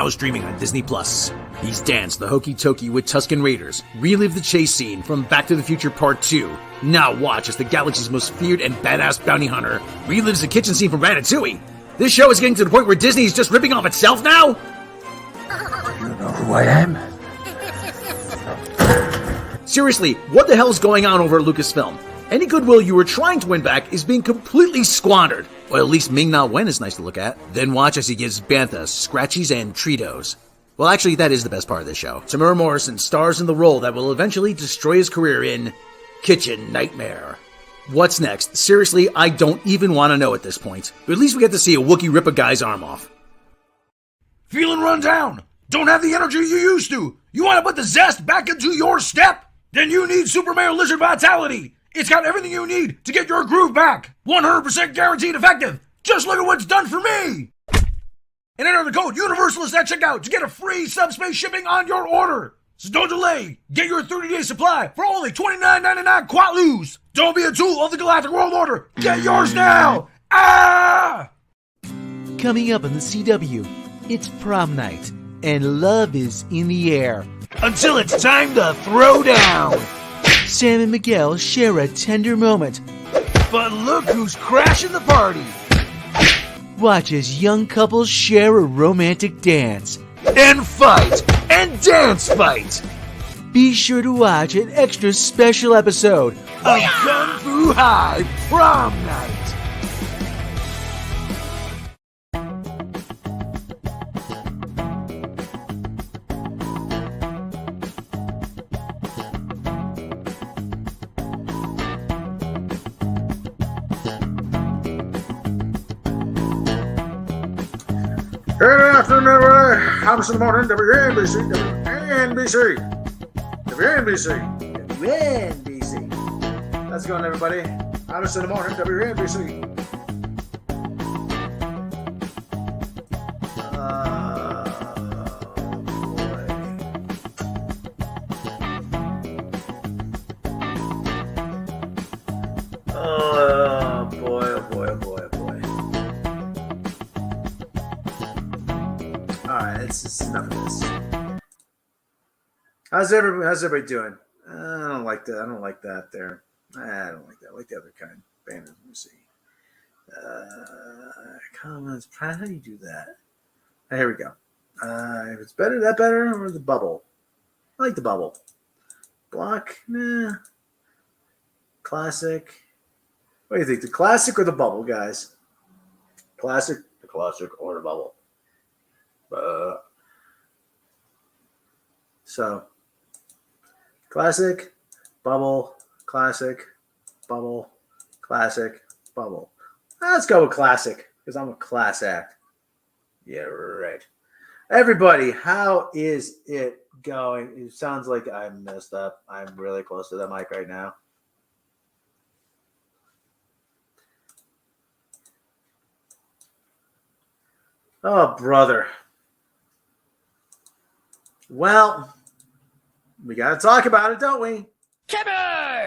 now streaming on Disney+. He's danced the hokey tokey with Tusken Raiders, relived the chase scene from Back to the Future Part 2. Now watch as the galaxy's most feared and badass bounty hunter relives the kitchen scene from Ratatouille. This show is getting to the point where Disney is just ripping off itself now? You know who I am? Seriously, what the hell is going on over at Lucasfilm? Any goodwill you were trying to win back is being completely squandered. Well, at least Ming-Na Wen is nice to look at. Then watch as he gives Bantha scratchies and Treatos. Well, actually, that is the best part of this show. Tamura Morrison stars in the role that will eventually destroy his career in Kitchen Nightmare. What's next? Seriously, I don't even want to know at this point. But at least we get to see a Wookiee rip a guy's arm off. Feeling run down? Don't have the energy you used to? You want to put the zest back into your step? Then you need Super Mario Lizard Vitality. It's got everything you need to get your groove back. 100% guaranteed effective. Just look at what's done for me. And enter the code UNIVERSALIST at checkout to get a free subspace shipping on your order. So don't delay. Get your 30-day supply for only $29.99 Quatlus. Don't be a tool of the Galactic World Order. Get yours now. Ah! Coming up on the CW, it's prom night, and love is in the air. Until it's time to throw down. Sam and Miguel share a tender moment. But look who's crashing the party. Watch as young couples share a romantic dance. And fight. And dance fight. Be sure to watch an extra special episode of Kung Fu High Prom Night. Good afternoon, everybody. House in the morning, WNBC, WNBC. How's it going, everybody? House in the morning, WNBC. It's enough of this. How's everybody doing? I don't like that. I don't like that there. I don't like that. I like the other kind. Banners. Let me see. Comments. How do you do that? Here we go. If it's better, that better, or the bubble? I like the bubble. Block? Nah. Classic. What do you think? The classic or the bubble, guys? Classic, the classic, or the bubble? So, classic, bubble, classic, bubble, classic, bubble. Let's go with classic because I'm a class act. Yeah, right. Everybody, how is it going? It sounds like I messed up. I'm really close to the mic right now. Oh, brother. Well, we got to talk about it, don't we? Kevin!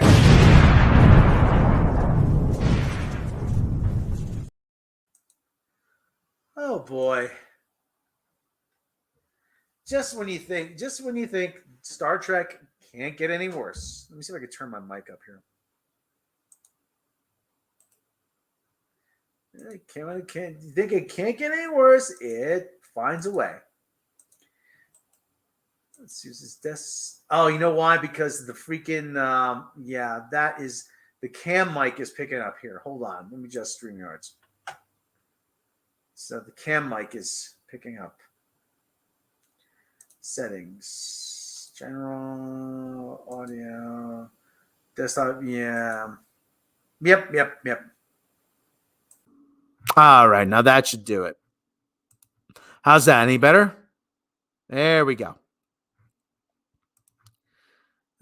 Oh, boy. Just when you think Star Trek can't get any worse. Let me see if I can turn my mic up here. You think it can't get any worse? It finds a way. Let's use this desk. Oh, you know why? Because the freaking that is the cam mic is picking up here. Hold on, let me just StreamYards. So the cam mic is picking up. Settings, general audio, desktop. Yeah. Yep. All right, now that should do it. How's that? Any better? There we go.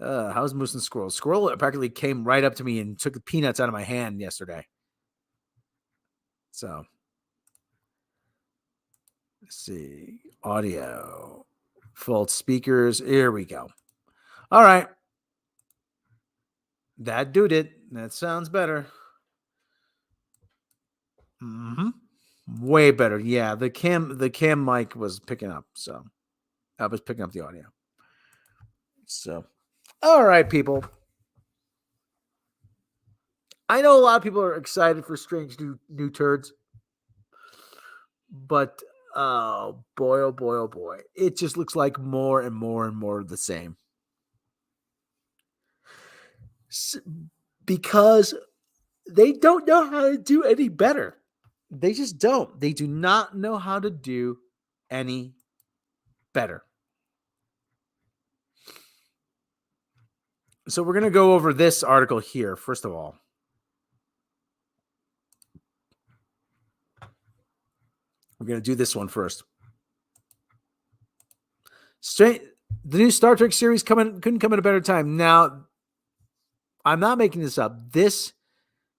How's Moose and Squirrel? Squirrel practically came right up to me and took the peanuts out of my hand yesterday. So, let's see. Audio. Full speakers. Here we go. All right. That did it. That sounds better. Way better. Yeah, the cam mic was picking up, so I was picking up the audio. So, all right, people. I know a lot of people are excited for strange new turds, but oh boy, it just looks like more and more and more of the same. Because they don't know how to do any better. They just don't. They do not know how to do any better. So we're going to go over this article here, first of all. We're going to do this one first. The new Star Trek series couldn't come at a better time. Now, I'm not making this up. This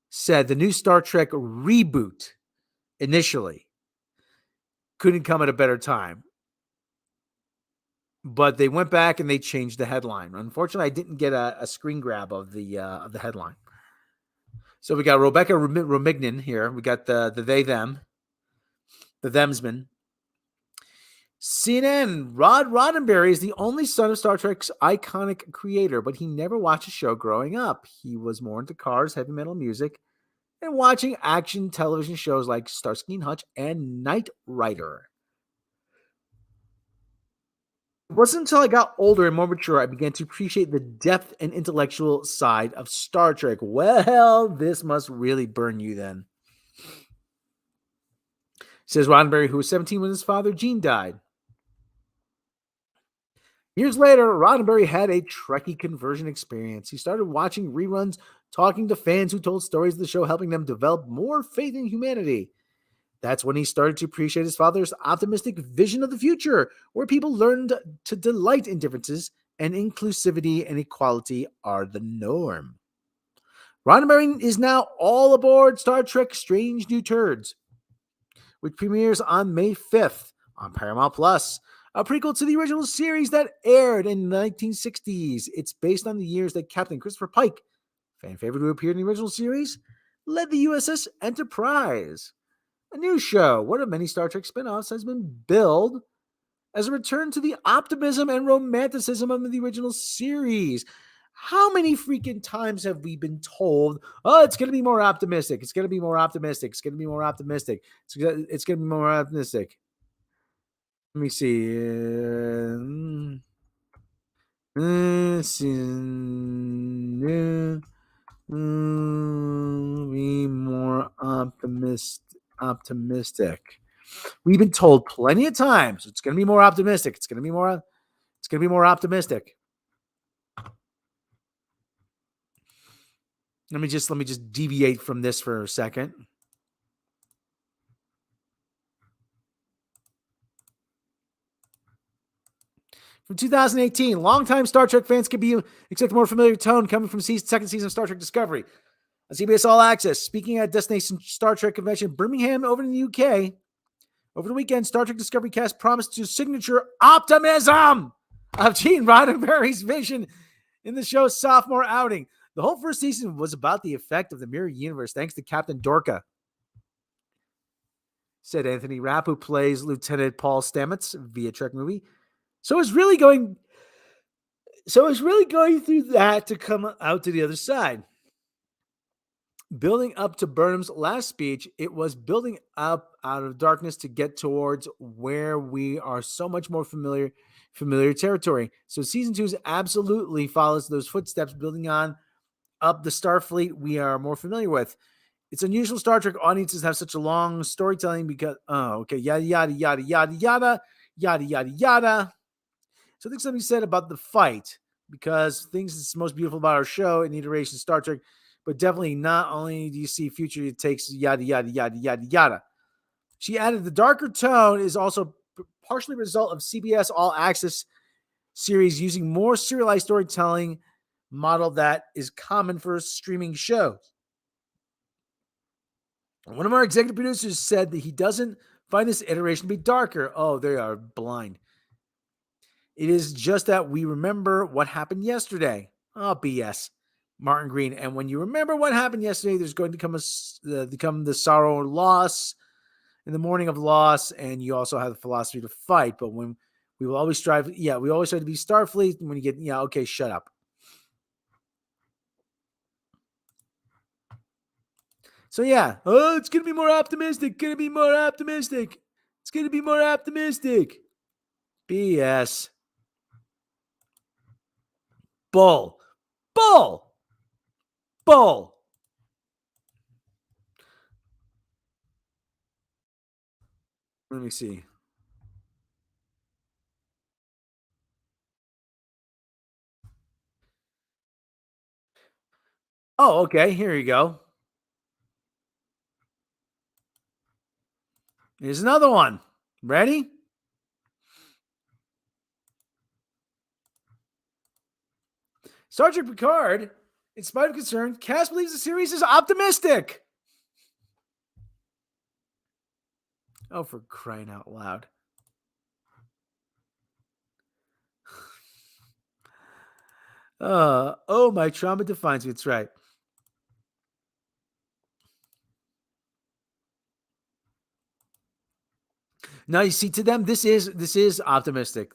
said the new Star Trek reboot initially couldn't come at a better time. But they went back and they changed the headline. Unfortunately, I didn't get a screen grab of the headline. So we got Rebecca Romignan here. We got the they them, the themsmen. CNN, Rod Roddenberry is the only son of Star Trek's iconic creator, but he never watched a show growing up. He was more into cars, heavy metal music, and watching action television shows like Starsky and Hutch and Knight Rider. It wasn't until I got older and more mature I began to appreciate the depth and intellectual side of Star Trek. Well, this must really burn you then. Says Roddenberry, who was 17 when his father, Gene, died. Years later, Roddenberry had a Trekkie conversion experience. He started watching reruns, talking to fans who told stories of the show, helping them develop more faith in humanity. That's when he started to appreciate his father's optimistic vision of the future, where people learned to delight in differences and inclusivity and equality are the norm. Roddenberry is now all aboard Star Trek Strange New Turds, which premieres on May 5th on Paramount Plus, a prequel to the original series that aired in the 1960s. It's based on the years that Captain Christopher Pike, fan favorite who appeared in the original series, led the USS Enterprise. A new show, one of many Star Trek spin-offs, has been billed as a return to the optimism and romanticism of the original series. How many freaking times have we been told, oh, it's going to be more optimistic. It's going to be more optimistic. It's going to be more optimistic. It's going to be more optimistic. Let me see. Be more optimistic. We've been told plenty of times it's going to be more optimistic. It's going to be more optimistic. Let me just deviate from this for a second. From 2018, longtime Star Trek fans could be expect a more familiar tone coming from second season of Star Trek Discovery. On CBS All Access, speaking at Destination Star Trek Convention Birmingham over in the UK, over the weekend, Star Trek Discovery cast promised to signature optimism of Gene Roddenberry's vision in the show's sophomore outing. The whole first season was about the effect of the mirror universe, thanks to Captain Dorca, said Anthony Rapp, who plays Lieutenant Paul Stamets via Trek movie. So it's really going through that to come out to the other side. Building up to Burnham's last speech, it was building up out of darkness to get towards where we are so much more familiar territory. So season 2 absolutely follows those footsteps, building on up the Starfleet we are more familiar with. It's unusual Star Trek audiences have such a long storytelling because, yada, yada, yada, yada, yada, yada, yada, yada. So I think something said about the fight, because things that's most beautiful about our show and the iteration of Star Trek, but definitely not only do you see future it takes yada, yada, yada, yada, yada. She added the darker tone is also partially a result of CBS All Access series using more serialized storytelling model that is common for streaming shows. One of our executive producers said that he doesn't find this iteration to be darker. Oh, they are blind. It is just that we remember what happened yesterday. Oh, BS. Martin Green. And when you remember what happened yesterday, there's going to come the sorrow or loss in the morning of loss, and you also have the philosophy to fight. But when we will always strive, we always try to be Starfleet. When you get, okay, shut up. So it's gonna be more optimistic. It's gonna be more optimistic. BS. Bull. Bull. Bull. Let me see. Oh, okay. Here you go. Here's another one. Ready? Star Trek Picard, in spite of concern, cast believes the series is optimistic. Oh, for crying out loud. My trauma defines me. That's right. Now you see, to them, this is optimistic.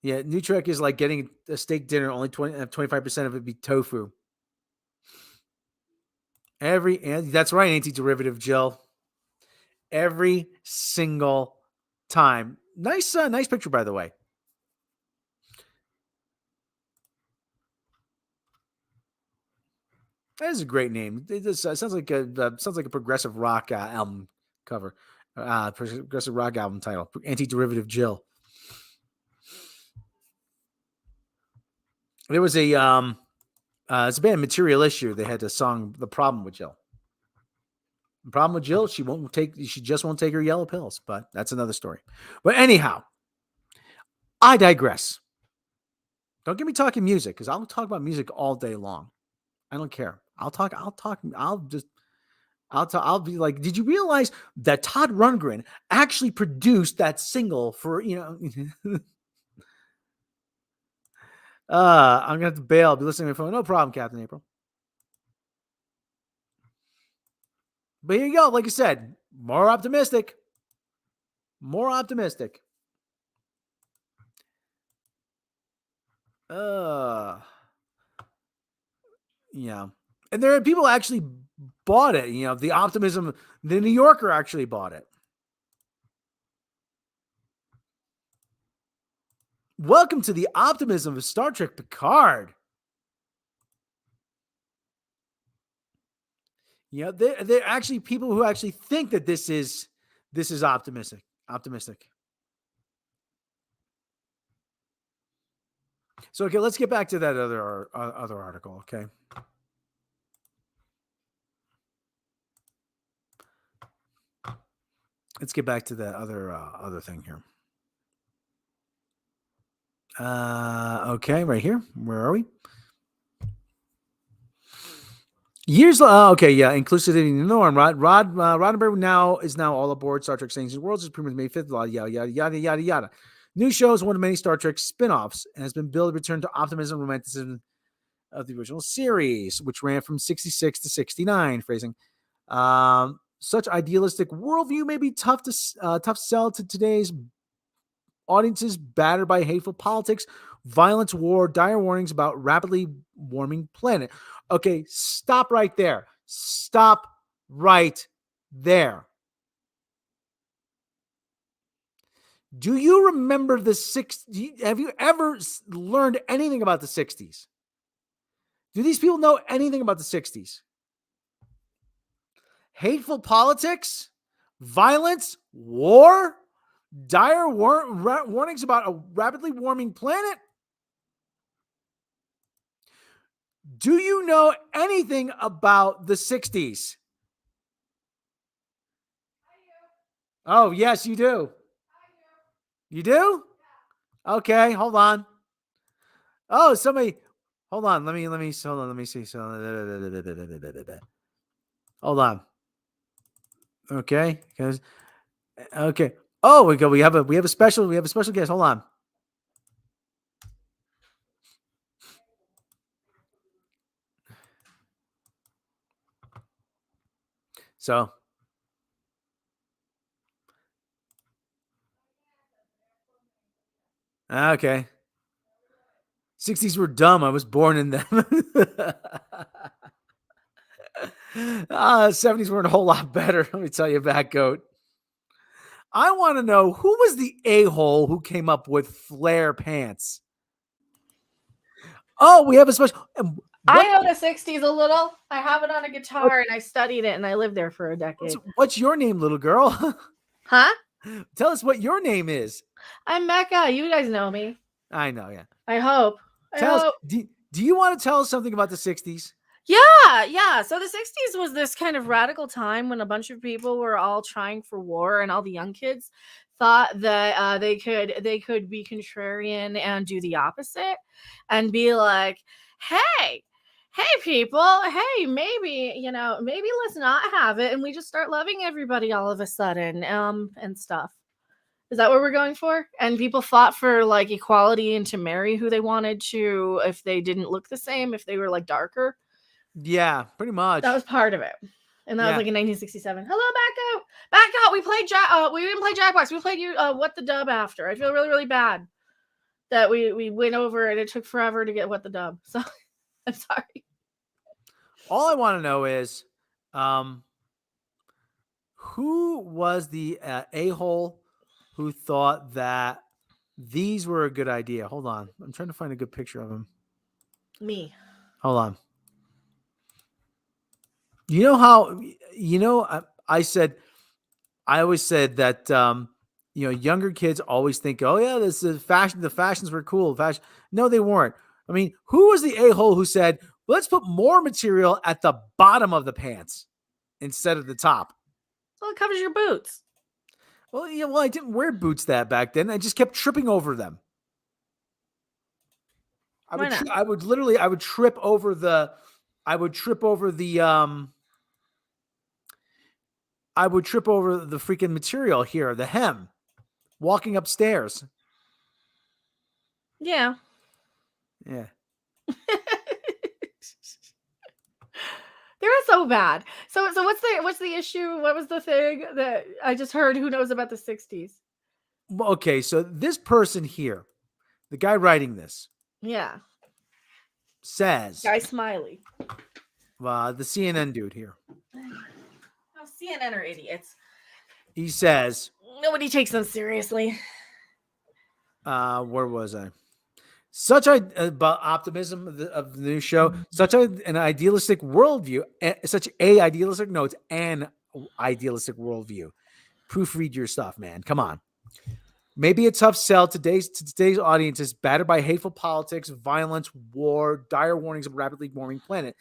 New Trek is like getting a steak dinner. Only 25% of it be tofu. That's right, anti-derivative, Jill. Every single time. Nice picture, by the way. That is a great name. It sounds like a progressive rock album cover, progressive rock album title. Anti-derivative Jill. There was it's a band, Material Issue. They had a song, "The Problem with Jill." The problem with Jill, she just won't take her yellow pills. But that's another story. But anyhow, I digress. Don't get me talking music, because I'll talk about music all day long. I don't care. I'll be like, did you realize that Todd Rundgren actually produced that single for, I'm gonna have to bail. I'll be listening to my phone. No problem, Captain April. But here you go. Like I said, more optimistic. More optimistic. Yeah. And there are people actually bought it. The optimism, the New Yorker actually bought it. Welcome to the optimism of Star Trek Picard. They're actually people who actually think that this is optimistic. So, okay, let's get back to that other article, okay? Let's get back to that other thing here. Okay, right here. Where are we? Years. Okay, yeah. Inclusivity norm. Roddenberry is now all aboard Star Trek Strange New Worlds. Is premiered May 5th. Yada. New show is one of many Star Trek spin-offs and has been billed to return to optimism and romanticism of the original series, which ran from 66 to 69. Phrasing. Such idealistic worldview may be tough to sell to today's audiences battered by hateful politics, violence, war, dire warnings about rapidly warming planet. Okay, stop right there. Stop right there. Do you remember the 60s? Have you ever learned anything about the 60s? Do these people know anything about the 60s? Hateful politics, violence, war, dire warnings about a rapidly warming planet. Do you know anything about the 60s? Oh, yes, you do. You do? Okay, hold on. Oh, somebody, hold on. Let me see. Hold on. Okay. Okay. Oh, we go. We have a special guest. Hold on. So Okay. 60s were dumb. I was born in them. 70s weren't a whole lot better. Let me tell you, Back Goat. I want to know who was the a-hole who came up with flare pants? Oh, we have a special. I know the 60s a little. I have it on a guitar and I studied it and I lived there for a decade. What's your name, little girl? Huh? Tell us what your name is. I'm Mecca. You guys know me. I know, yeah. I hope. Tell us, do you want to tell us something about the 60s? Yeah. So the 60s was this kind of radical time when a bunch of people were all trying for war, and all the young kids thought that they could be contrarian and do the opposite and be like, hey people, hey, maybe let's not have it and we just start loving everybody all of a sudden and stuff. Is that what we're going for? And people fought for like equality and to marry who they wanted to if they didn't look the same, if they were like darker. Yeah, pretty much. That was part of it. And that was like in 1967. Hello, back out. We played we didn't play Jackbox. We played you What the Dub after. I feel really, really bad that we went over and it took forever to get What the Dub. So I'm sorry. All I want to know is who was the a-hole who thought that these were a good idea? Hold on. I'm trying to find a good picture of him. Me. Hold on. You know how, I always said that, younger kids always think, oh yeah, this is fashion. The fashions were cool. Fashion. No, they weren't. I mean, who was the a-hole who said, let's put more material at the bottom of the pants instead of the top? Well, it covers your boots. Well, yeah, I didn't wear boots that back then. I just kept tripping over them. I would trip over the freaking material here, the hem, walking upstairs. Yeah. Yeah. They were so bad. So what's the issue? What was the thing that I just heard? Who knows about the 60s? Okay, so this person here, the guy writing this, Yeah, says, Guy Smiley. The CNN dude here. Oh, CNN are idiots. He says, Nobody takes them seriously. where was I? Such about optimism of the new show, such an idealistic worldview, such a idealistic notes and idealistic worldview. Proofread your stuff, man. Come on. Maybe a tough sell to today's audience is battered by hateful politics, violence, war, dire warnings of a rapidly warming planet.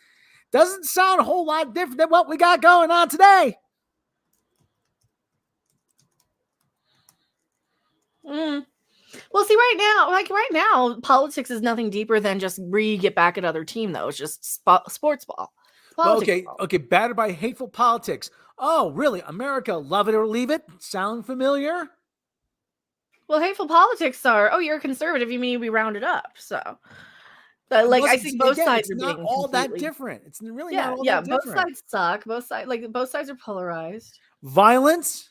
Doesn't sound a whole lot different than what we got going on today. Well, see, right now, politics is nothing deeper than just get back at other team, though. It's just sports ball. Okay, battered by hateful politics. Oh, really? America, love it or leave it? Sound familiar? Well, hateful politics are, you're a conservative, you mean we round it up. So, I think both sides are not being all that different. It's really not all that different. Both sides suck. Both sides are polarized. Violence?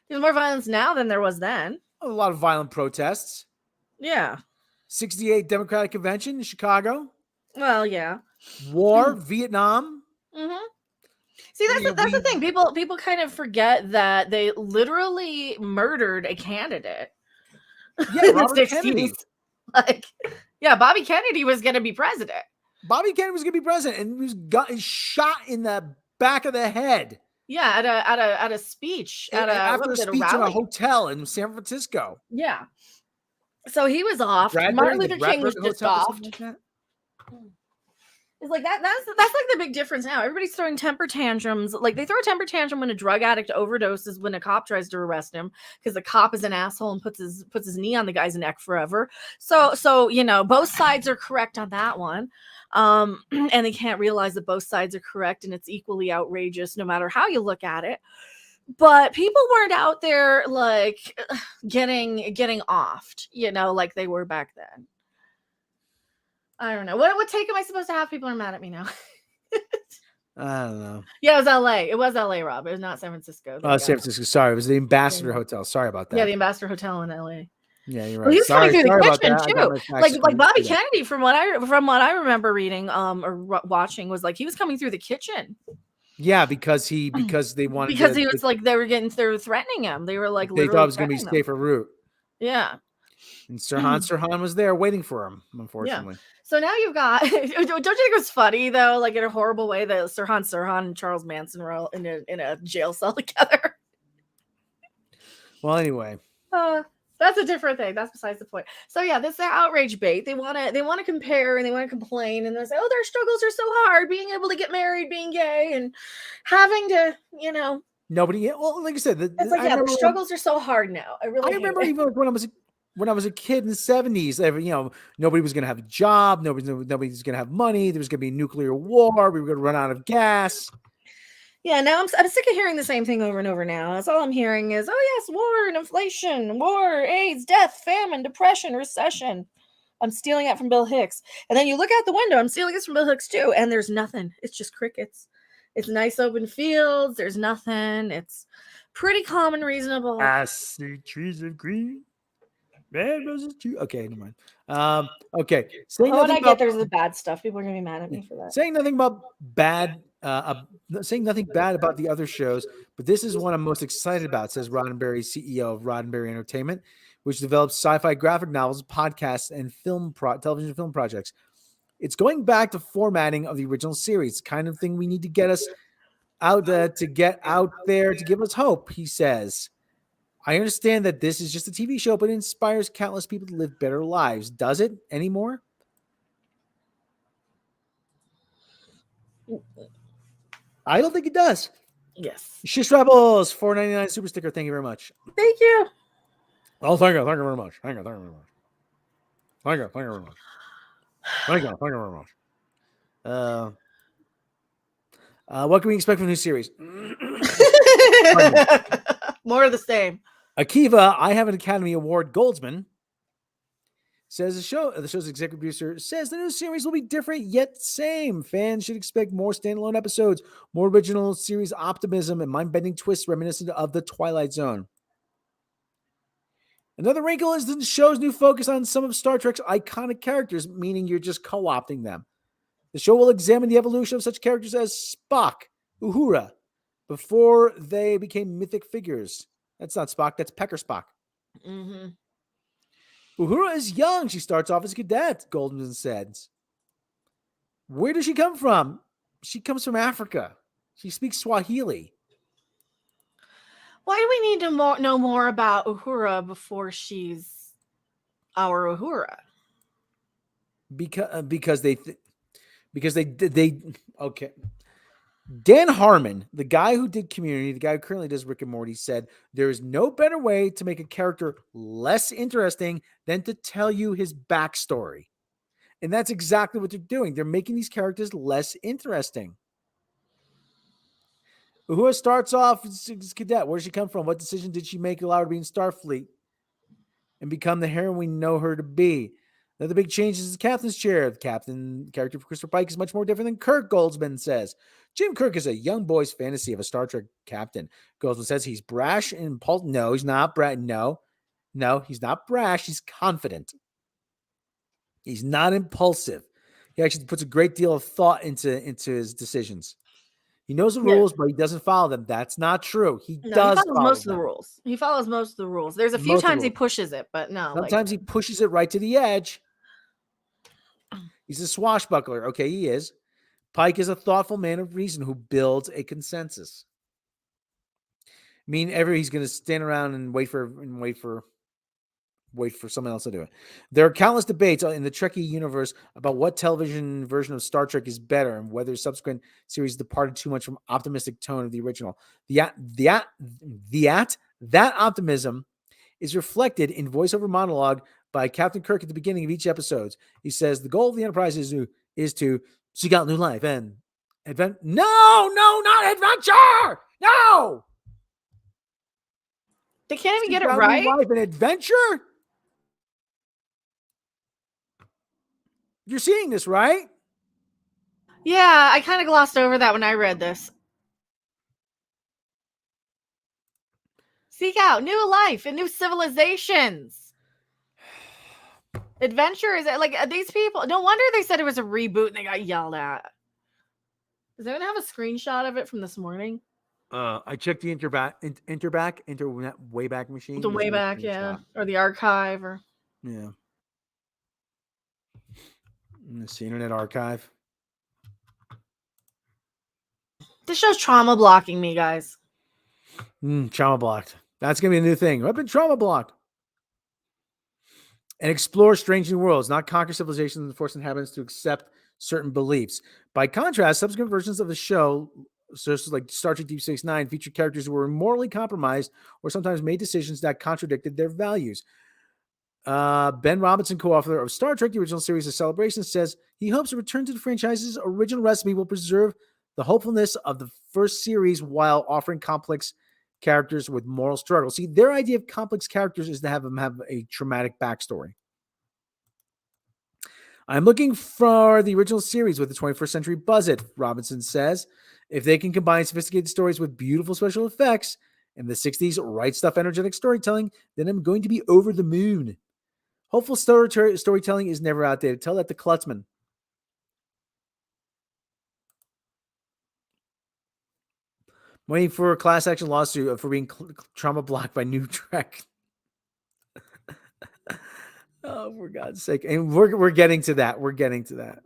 There's more violence now than there was then. A lot of violent protests. Yeah. 68 Democratic Convention in Chicago. Well, yeah. War, Vietnam. Mm-hmm. See, that's the thing. People kind of forget that they literally murdered a candidate. Yeah, Robert Kennedy. Bobby Kennedy was going to be president. Bobby Kennedy was going to be president, and he was shot in the back of the head. Yeah, at a speech. After a speech in a hotel in San Francisco. Yeah. So he was off. Martin Luther King was just off. It's like that's like the big difference now. Everybody's throwing temper tantrums. Like they throw a temper tantrum when a drug addict overdoses when a cop tries to arrest him because the cop is an asshole and puts his knee on the guy's neck forever. So both sides are correct on that one. And they can't realize that both sides are correct and it's equally outrageous no matter how you look at it. But people weren't out there like getting offed, like they were back then. I don't know. What take am I supposed to have? People are mad at me now. I don't know. Yeah, it was LA. It was LA, Rob. It was not San Francisco. San Francisco. Sorry. It was the Ambassador Hotel. Sorry about that. Yeah, the Ambassador Hotel in LA. Yeah, you're Well, right. he was coming Sorry through the about kitchen that. I got too. my facts Like screwed. Bobby Yeah. Kennedy, from what I remember reading watching, was like he was coming through the kitchen Yeah, because they wanted because to. he was like they were threatening him. They were like They thought it literally was going to be threatening him. safer route, Yeah. and Sirhan was there waiting for him. Unfortunately, So now you've got. Don't you think it was funny though, like in a horrible way, that Sirhan and Charles Manson were all in a jail cell together? well, anyway, That's a different thing. That's besides the point. So yeah, this is outrage bait. They want to compare and they want to complain and they say, oh, their struggles are so hard, being able to get married, being gay, and having to, nobody. Well, like I said, it's like, I yeah, remember their struggles are so hard now. I really hate it. even when I was a kid in the 70s, nobody was going to have a job. Nobody's going to have money. There was going to be a nuclear war. We were going to run out of gas. Yeah, now I'm sick of hearing the same thing over and over now. That's all I'm hearing is, oh yes, war and inflation, war, AIDS, death, famine, depression, recession. I'm stealing that from Bill Hicks. And then you look out the window, I'm stealing this from Bill Hicks too, and there's nothing. It's just crickets. It's nice open fields. There's nothing. It's pretty calm and reasonable. I see trees of green. Red roses too. Okay, never mind. Okay. When I get there's the bad stuff, people are gonna be mad at me for that. Saying nothing about saying nothing bad about the other shows, but this is one I'm most excited about, says Roddenberry, CEO of Roddenberry Entertainment, which develops sci-fi graphic novels, podcasts, and television film projects. It's going back to formatting of the original series, kind of thing we need to get us out to get out there to give us hope, he says. I understand that this is just a TV show, but it inspires countless people to live better lives. Does it anymore? I don't think it does. Yes. Shish Rebels, $4.99 super sticker. Thank you very much. Thank you. Oh, thank you very much. Thank you very much. Thank you very much. Thank you very much. What can we expect from the new series? More of the same. Akiva, I have an Academy Award Goldsman, says the show's executive producer says the new series will be different yet same. Fans should expect more standalone episodes, more original series optimism, and mind-bending twists reminiscent of the Twilight Zone. Another wrinkle is the show's new focus on some of Star Trek's iconic characters, meaning you're just co-opting them. The show will examine the evolution of such characters as Spock, Uhura, before they became mythic figures. That's not Spock, that's Pecker Spock. Mm-hmm. Uhura is young. She starts off as a cadet, Goldman says. Where does she come from? She comes from Africa. She speaks Swahili. Why do we need to know more about Uhura before she's our Uhura? Because they okay. Dan Harmon, the guy who did Community, the guy who currently does Rick and Morty, said there is no better way to make a character less interesting than to tell you his backstory. And that's exactly what they're doing. They're making these characters less interesting. Uhura starts off as a cadet. Where did she come from? What decision did she make to allow her to be in Starfleet and become the heroine we know her to be? Another big change is the captain's chair. The captain character for Christopher Pike is much more different than Kirk, Goldsman says. Jim Kirk is a young boy's fantasy of a Star Trek captain. Goldsman says he's brash and impulsive. No, he's not brash. No, he's not brash. He's confident. He's not impulsive. He actually puts a great deal of thought into his decisions. He knows the rules, but he doesn't follow them. That's not true. He follows most of the rules. He follows most of the rules. There's a few times he pushes it, but no. Sometimes he pushes it right to the edge. He's a swashbuckler. Okay, he is. Pike is a thoughtful man of reason who builds a consensus. I mean, he's going to stand around and wait for someone else to do it. There are countless debates in the Trekkie universe about what television version of Star Trek is better and whether subsequent series departed too much from optimistic tone of the original. That optimism is reflected in voiceover monologue by Captain Kirk at the beginning of each episode. He says the goal of the Enterprise is to seek out new life and No, not adventure. No. They can't even get it right. Life and adventure. You're seeing this, right? Yeah, I kind of glossed over that when I read this. Seek out new life and new civilizations. Adventure is like these people. No wonder they said it was a reboot and they got yelled at. Does anyone have a screenshot of it from this morning? I checked the Wayback Machine. The There's no Wayback, yeah, screenshot. or the archive, or Yeah. Let's see, Internet Archive. this show's trauma blocking me, guys. Trauma blocked. That's gonna be a new thing. I've been trauma blocked. And explore strange new worlds, not conquer civilizations and force inhabitants to accept certain beliefs. By contrast, subsequent versions of the show, such as like Star Trek Deep Space Nine, featured characters who were morally compromised or sometimes made decisions that contradicted their values. Ben Robinson, co-author of Star Trek, the original series of Celebration, says he hopes a return to the franchise's original recipe will preserve the hopefulness of the first series while offering complex characters with moral struggle. See, their idea of complex characters is to have them have a traumatic backstory. I'm looking for the original series with the 21st century buzz it, Robinson says. If they can combine sophisticated stories with beautiful special effects and the 60s right stuff energetic storytelling, then I'm going to be over the moon. Hopeful storytelling is never outdated. Tell that to Klutzman. Waiting for a class action lawsuit for being trauma blocked by New Trek. Oh, for God's sake. And we're getting to that. We're getting to that.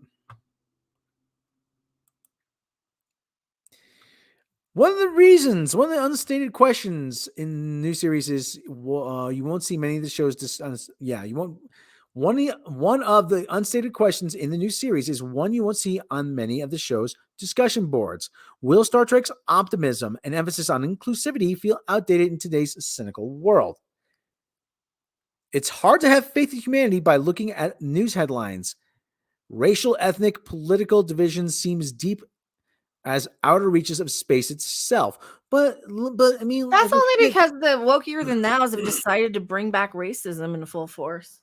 One of the unstated questions in the new series is you won't see many of the shows. You won't. One of the unstated questions in the new series is one you won't see on many of the show's discussion boards. Will Star Trek's optimism and emphasis on inclusivity feel outdated in today's cynical world? It's hard to have faith in humanity by looking at news headlines. Racial, ethnic, political division seems deep as outer reaches of space itself. But I mean, that's only because the wokier than nows have decided to bring back racism in full force.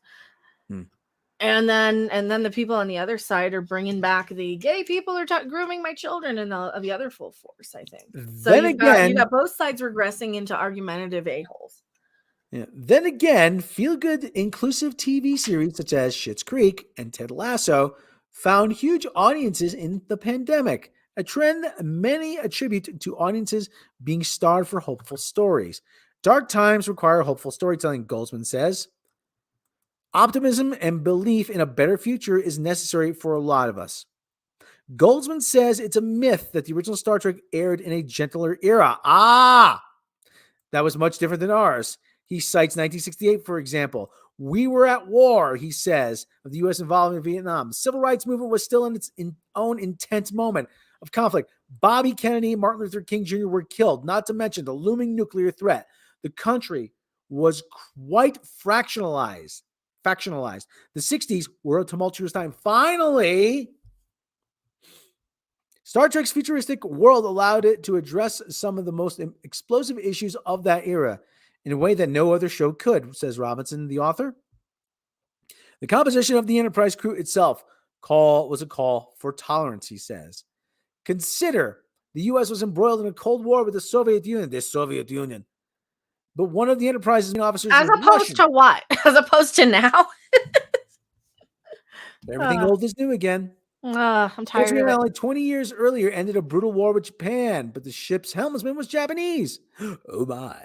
And then the people on the other side are bringing back the gay people are grooming my children and the other full force, I think. So you got both sides regressing into argumentative a-holes. Yeah. Then again, feel-good inclusive TV series such as Schitt's Creek and Ted Lasso found huge audiences in the pandemic, a trend many attribute to audiences being starved for hopeful stories. Dark times require hopeful storytelling, Goldsman says. Optimism and belief in a better future is necessary for a lot of us. Goldsman says it's a myth that the original Star Trek aired in a gentler era. That was much different than ours. He cites 1968, for example. We were at war, he says, of the U.S. involvement in Vietnam. The civil rights movement was still in its own intense moment of conflict. Bobby Kennedy and Martin Luther King Jr. were killed, not to mention the looming nuclear threat. The country was quite factionalized. The 60s were a tumultuous time. Finally, Star Trek's futuristic world allowed it to address some of the most explosive issues of that era in a way that no other show could, says Robinson, the author. The composition of the Enterprise crew itself was a call for tolerance, he says. Consider the U.S. was embroiled in a Cold War with the Soviet Union. But one of the Enterprise's officers as opposed Russian. To what? As opposed to now? Everything old is new again. I'm tired of it. Like 20 years earlier ended a brutal war with Japan, but the ship's helmsman was Japanese. Oh my.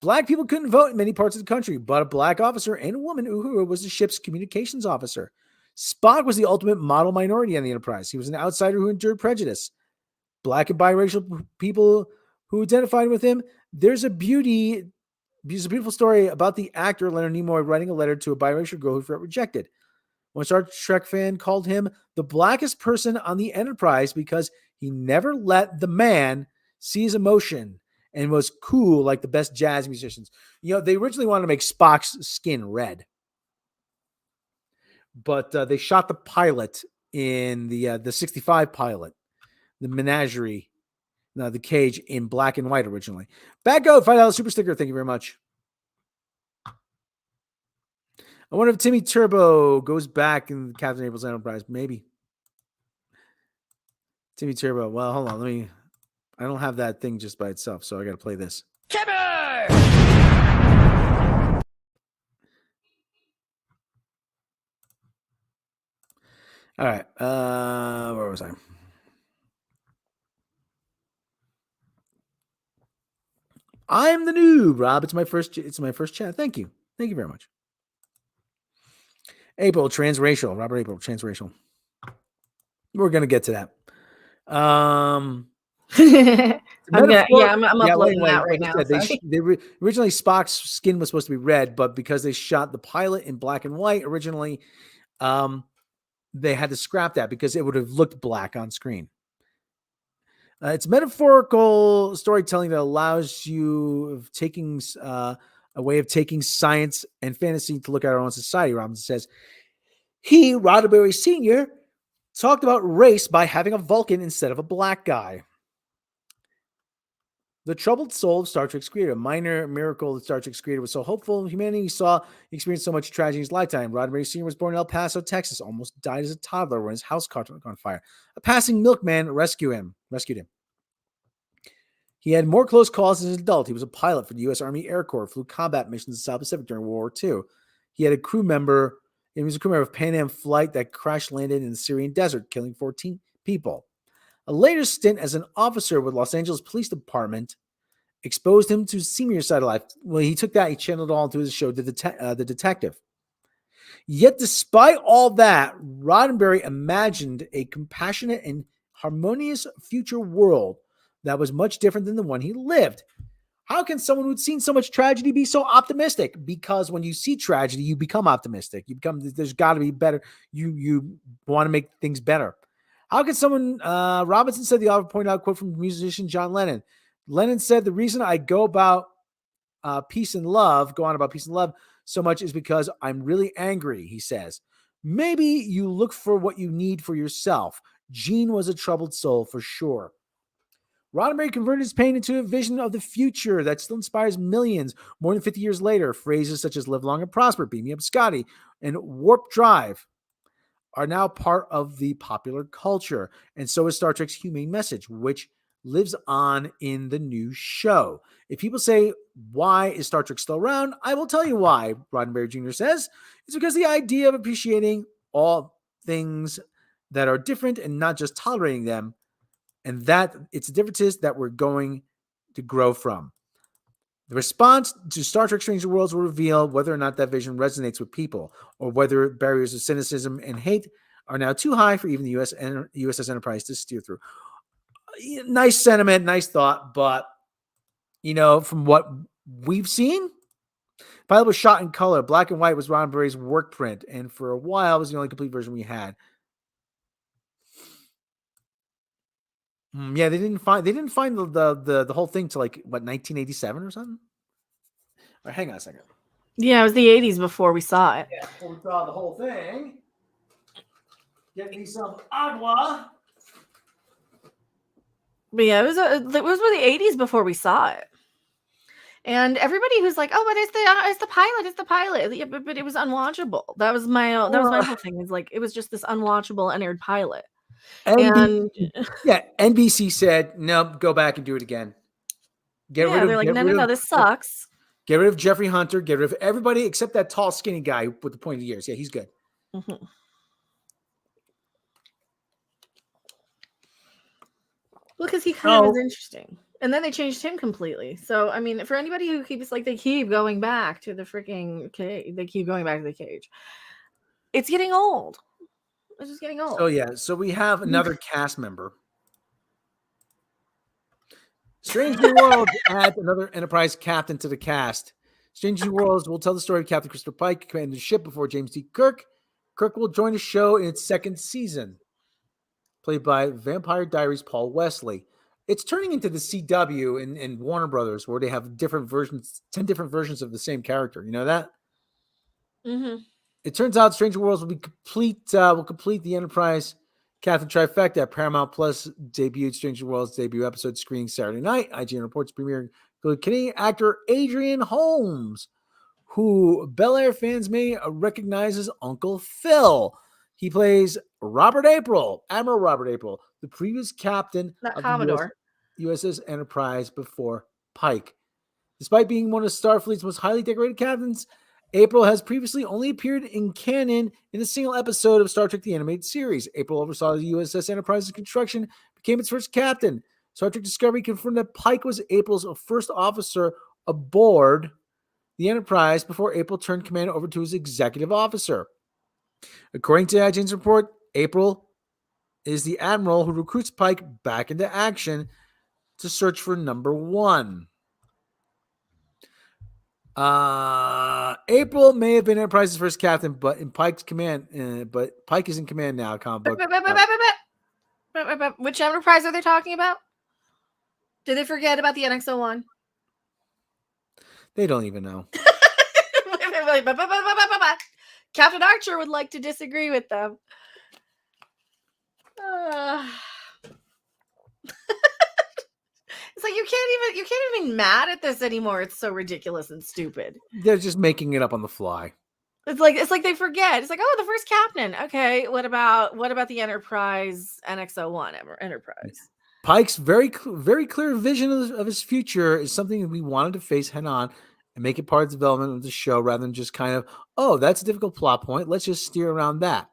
Black people couldn't vote in many parts of the country, but a black officer and a woman, Uhura, was the ship's communications officer. Spock was the ultimate model minority on the Enterprise. He was an outsider who endured prejudice. Black and biracial people who identified with him. There's a beautiful story about the actor Leonard Nimoy writing a letter to a biracial girl who felt rejected. One Star Trek fan called him the blackest person on the Enterprise because he never let the man see his emotion and was cool like the best jazz musicians. You know, they originally wanted to make Spock's skin red, but they shot the pilot in the 65 pilot, the Menagerie, the Cage, in black and white originally. Bad Goat, $5 super sticker. Thank you very much. I wonder if Timmy Turbo goes back in Captain April's Enterprise. Maybe. Timmy Turbo. Well, hold on. I don't have that thing just by itself, so I got to play this. Timmy! All right. Where was I? I'm the noob, Rob. It's my first chat. Thank you. Thank you very much. April, transracial. Robert April, transracial. We're gonna get to that. I'm uploading that right now. Originally Spock's skin was supposed to be red, but because they shot the pilot in black and white originally, they had to scrap that because it would have looked black on screen. It's metaphorical storytelling that allows you of taking a way of taking science and fantasy to look at our own society. Robinson says he, Roddenberry Sr., talked about race by having a Vulcan instead of a black guy. The troubled soul of Star Trek's creator, a minor miracle that Star Trek's creator was so hopeful. Humanity experienced so much tragedy in his lifetime. Roddenberry Sr. was born in El Paso, Texas, almost died as a toddler when his house caught on fire. A passing milkman rescued him. He had more close calls as an adult. He was a pilot for the U.S. Army Air Corps, flew combat missions in the South Pacific during World War II. He was a crew member of Pan Am flight that crash landed in the Syrian desert, killing 14 people. A later stint as an officer with Los Angeles Police Department exposed him to seamier side of life. Well, he took that, he channeled it all into his show, The Detective. Yet, despite all that, Roddenberry imagined a compassionate and harmonious future world that was much different than the one he lived. How can someone who'd seen so much tragedy be so optimistic? Because when you see tragedy, you become optimistic. There's got to be better. You want to make things better. How can someone, Robinson said, the author pointed out a quote from musician John Lennon. Lennon said, the reason I go on about peace and love so much is because I'm really angry, he says. Maybe you look for what you need for yourself. Gene was a troubled soul for sure. Roddenberry converted his pain into a vision of the future that still inspires millions more than 50 years later. Phrases such as live long and prosper, beam me up Scotty, and warp drive are now part of the popular culture. And so is Star Trek's humane message, which lives on in the new show. If people say, why is Star Trek still around? I will tell you why, Roddenberry Jr. says. It's because the idea of appreciating all things that are different and not just tolerating them, and that it's the differences that we're going to grow from. The response to Star Trek Strange New Worlds will reveal whether or not that vision resonates with people, or whether barriers of cynicism and hate are now too high for even the USS Enterprise to steer through. Nice sentiment, nice thought, but, from what we've seen, the pilot was shot in color. Black and white was Roddenberry's work print, and for a while, it was the only complete version we had. Yeah, they didn't find the whole thing till 1987 or something. All right, hang on a second. Yeah, it was the 80s before we saw it. Yeah, before we saw the whole thing. Get me some agua. But yeah, it was the 80s before we saw it. And everybody who's like, "Oh, but it's the pilot." Yeah, but it was unwatchable. That was my whole thing. It's like it was just this unwatchable, unaired pilot. NBC said, "No, go back and do it again." No, this sucks. Get rid of Jeffrey Hunter. Get rid of everybody except that tall, skinny guy with the pointed ears. Yeah, he's good. Mm-hmm. Well, because he kind of is interesting. And then they changed him completely. So, I mean, for anybody who keeps they keep going back to the freaking cage. They keep going back to the cage. It's getting old. It's just getting old. So, yeah. So, we have another cast member. Strange New Worlds adds another Enterprise captain to the cast. Strange New Worlds will tell the story of Captain Christopher Pike commanding the ship before James T. Kirk. Kirk will join the show in its second season, played by Vampire Diaries' Paul Wesley. It's turning into the CW and Warner Brothers, where they have 10 different versions of the same character. You know that? Mm-hmm. It turns out Strange Worlds will complete the Enterprise Captain Trifecta. Paramount Plus debuted Strange Worlds debut episode screening Saturday night. IGN reports premiering Canadian actor Adrian Holmes, who Bel Air fans may recognize as Uncle Phil. He plays Admiral Robert April, the previous captain of Commodore. the USS Enterprise before Pike. Despite being one of Starfleet's most highly decorated captains, April has previously only appeared in canon in a single episode of Star Trek the Animated Series. April oversaw the USS Enterprise's construction, became its first captain. Star Trek Discovery confirmed that Pike was April's first officer aboard the Enterprise before April turned command over to his executive officer. According to IGN's report, April is the admiral who recruits Pike back into action to search for number one. April may have been Enterprise's first captain, but in Pike's command. But Pike is in command now. Comic book. Which Enterprise are they talking about? Did they forget about the NX-01? They don't even know. Captain Archer would like to disagree with them. It's like you can't even be mad at this anymore. It's so ridiculous and stupid. They're just making it up on the fly. It's like they forget. It's like, oh, the first captain. Okay, what about the Enterprise NX-01 Enterprise? Pike's very clear vision of his future is something we wanted to face head on and make it part of the development of the show rather than just kind of, oh, that's a difficult plot point. Let's just steer around that.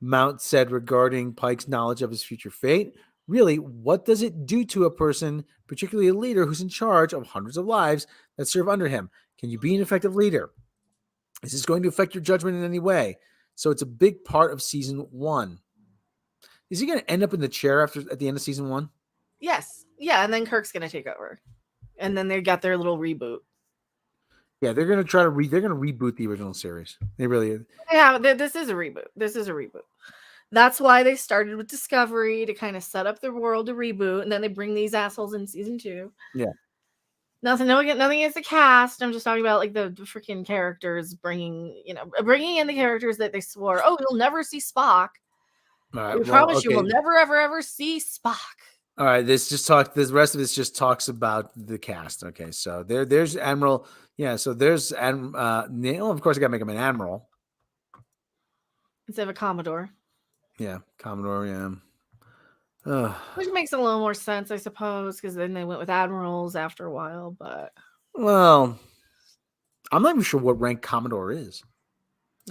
Mount said regarding Pike's knowledge of his future fate, really, what does it do to a person, particularly a leader who's in charge of hundreds of lives that serve under him? Can you be an effective leader? Is this going to affect your judgment in any way? So it's a big part of season 1. Is he going to end up in the chair at the end of season 1? Yes. Yeah, and then Kirk's going to take over. And then they got their little reboot. Yeah, they're going to try to they're going to reboot the original series. They really Yeah, this is a reboot. That's why they started with Discovery to kind of set up the world to reboot, and then they bring these assholes in season 2. Yeah. Nothing against the cast. I'm just talking about like the freaking characters bringing in the characters that they swore, oh, you'll never see Spock. All right, We promise you will never, ever see Spock. All right, the rest of this just talks about the cast. Okay, so there's Admiral. Yeah, so there's Neil. Of course, I got to make him an Admiral instead of a Commodore. Yeah, Commodore. Yeah. Which makes a little more sense, I suppose, because then they went with admirals after a while. But well, I'm not even sure what rank Commodore is.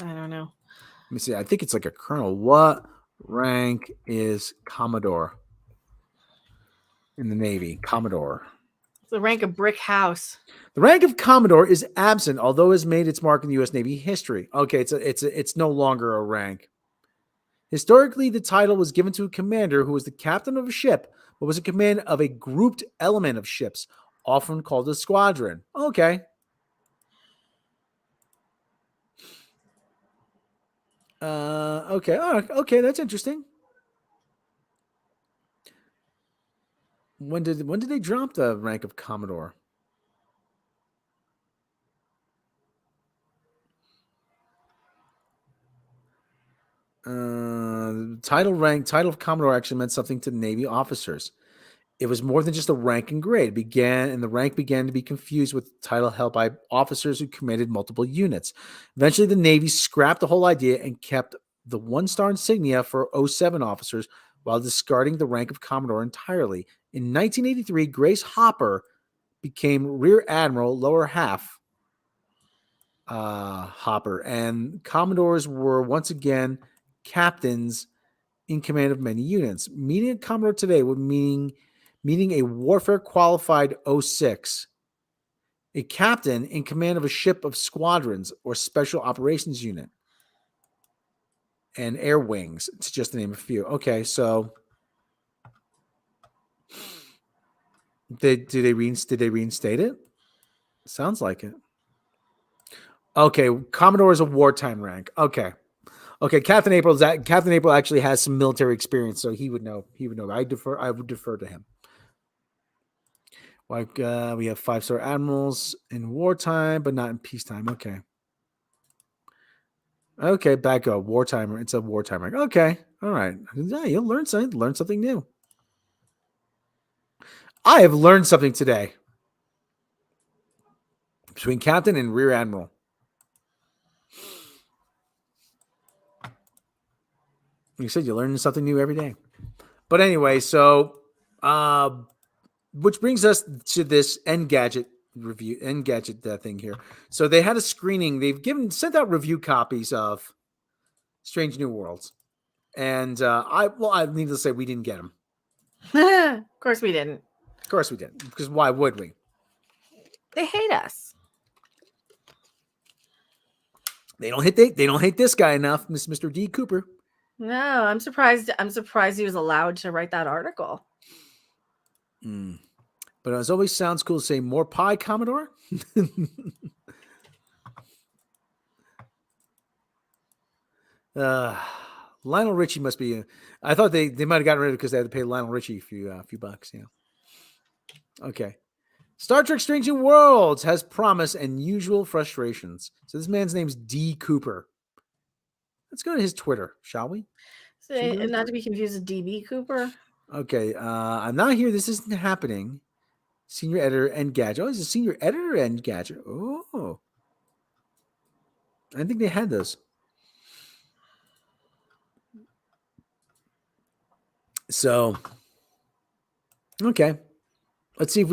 I don't know. Let me see. I think it's like a colonel. What rank is Commodore in the Navy? Commodore. It's the rank of brick house. The rank of Commodore is absent, although it has made its mark in U.S. Navy history. Okay, it's no longer a rank. Historically, the title was given to a commander who was the captain of a ship, but was in command of a grouped element of ships, often called a squadron. Okay. Okay. Okay, that's interesting. When did they drop the rank of Commodore? Title of Commodore actually meant something to Navy officers. It was more than just a rank and grade. The rank began to be confused with the title held by officers who commanded multiple units. Eventually, the Navy scrapped the whole idea and kept the 1-star insignia for 07 officers while discarding the rank of Commodore entirely. In 1983, Grace Hopper became Rear Admiral, lower half Hopper, and Commodores were once again captains in command of many units. Meeting a Commodore today would meaning a warfare qualified 06, a captain in command of a ship of squadrons or special operations unit, and air wings, to just name a few. Okay, so did they reinstate it? Sounds like it. Okay, Commodore is a wartime rank. Okay, Captain April actually has some military experience, so he would know. I would defer to him. Like we have 5-star admirals in wartime, but not in peacetime. Okay, back up. Wartime. It's a wartime rank. Okay, all right. Yeah, you'll learn something new. I have learned something today between captain and rear admiral. You said you learn something new every day. But anyway, so which brings us to this Engadget review Engadget thing here. So they had a screening. They've sent out review copies of Strange New Worlds, and I need to say we didn't get them. Of course we didn't. Of course we didn't, because why would we? They hate us. They don't hate this guy enough, Mr. D. Cooper. No, I'm surprised. I'm surprised he was allowed to write that article. But it always sounds cool to say more pie, Commodore. Lionel Richie must be. I thought they might have gotten rid of it because they had to pay Lionel Richie a few bucks. Yeah. Okay. Star Trek Strange New Worlds has promise and usual frustrations. So this man's name's D. Cooper. Let's go to his Twitter, shall we? So, not to be confused with DB Cooper. Okay. I'm not here. This isn't happening. Senior editor and Gadget. Oh, he's a senior editor and Gadget. Oh. I think they had those. So, okay. Let's see if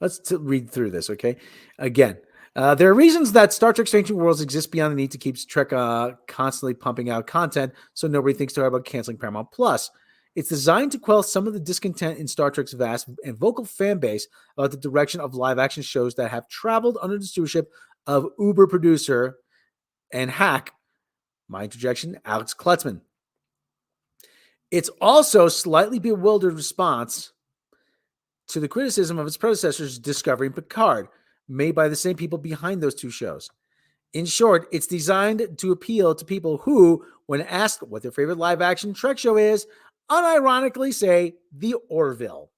let's read through this, okay? Again, there are reasons that Star Trek Strange New Worlds exists beyond the need to keep Trek constantly pumping out content, so nobody thinks too hard about canceling Paramount Plus. It's designed to quell some of the discontent in Star Trek's vast and vocal fan base about the direction of live-action shows that have traveled under the stewardship of Uber producer and hack, my interjection, Alex Klutzman. It's also slightly bewildered response to the criticism of its predecessors, Discovery and Picard, made by the same people behind those two shows. In short, it's designed to appeal to people who, when asked what their favorite live-action Trek show is, unironically say The Orville.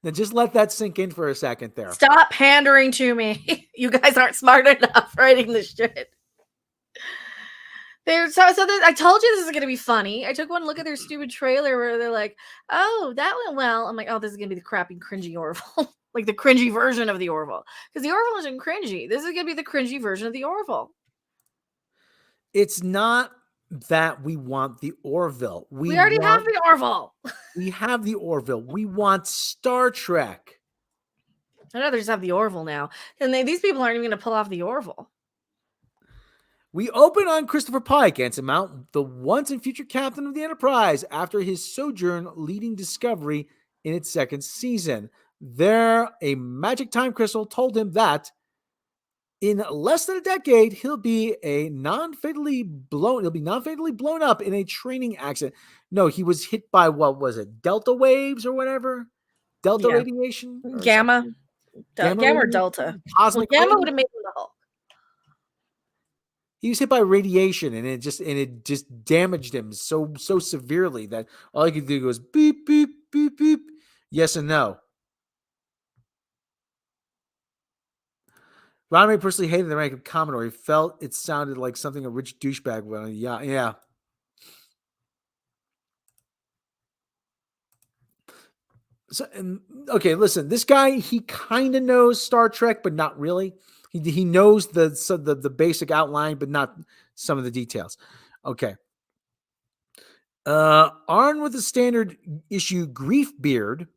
Now just let that sink in for a second there. Stop pandering to me. You guys aren't smart enough writing this shit. I told you this is going to be funny. I took one look at their stupid trailer where they're like, oh, that went well. I'm like, oh, this is going to be the crappy, cringy Orville. Like the cringy version of the Orville. Because the Orville isn't cringy. This is going to be the cringy version of the Orville. It's not that we want the Orville. We already have the Orville. We have the Orville. We want Star Trek. I'd rather just have the Orville now. And these people aren't even going to pull off the Orville. We open on Christopher Pike, Anson Mount, the once and future captain of the Enterprise, after his sojourn leading Discovery in its second season. There, a magic time crystal told him that in less than a decade, he'll be non-fatally blown up in a training accident. No, he was hit by, what was it, delta waves or whatever? Delta radiation? Gamma or delta. Cosmic Gamma would have made him the Hulk. He was hit by radiation, and it just damaged him so severely that all he could do was beep, beep, beep, beep, yes and no. Rodney personally hated the rank of Commodore. He felt it sounded like something a rich douchebag would. Yeah. So, okay, listen. This guy, he kind of knows Star Trek, but not really. He knows the basic outline, but not some of the details. Okay. Armed with the standard issue grief beard,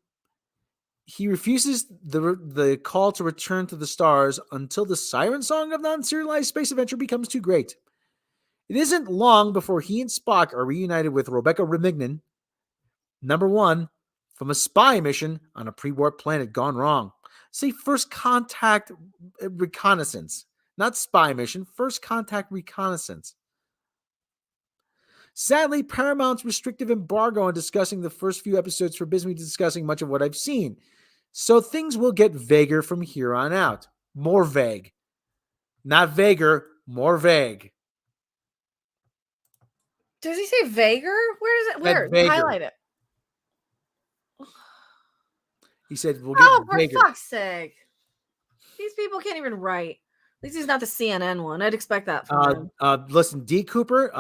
he refuses the call to return to the stars until the siren song of non-serialized space adventure becomes too great. It isn't long before he and Spock are reunited with Rebecca Remignan, number one, from a spy mission on a pre-warp planet gone wrong. Say first contact reconnaissance, not spy mission, first contact reconnaissance. Sadly, Paramount's restrictive embargo on discussing the first few episodes forbids me discussing much of what I've seen. So things will get vaguer from here on out. More vague. Not vaguer, more vague. Does he say vaguer? Where? Highlight it. He said, we'll get vaguer. For fuck's sake. These people can't even write. At least he's not the CNN one. I'd expect that from him. Listen, D. Cooper,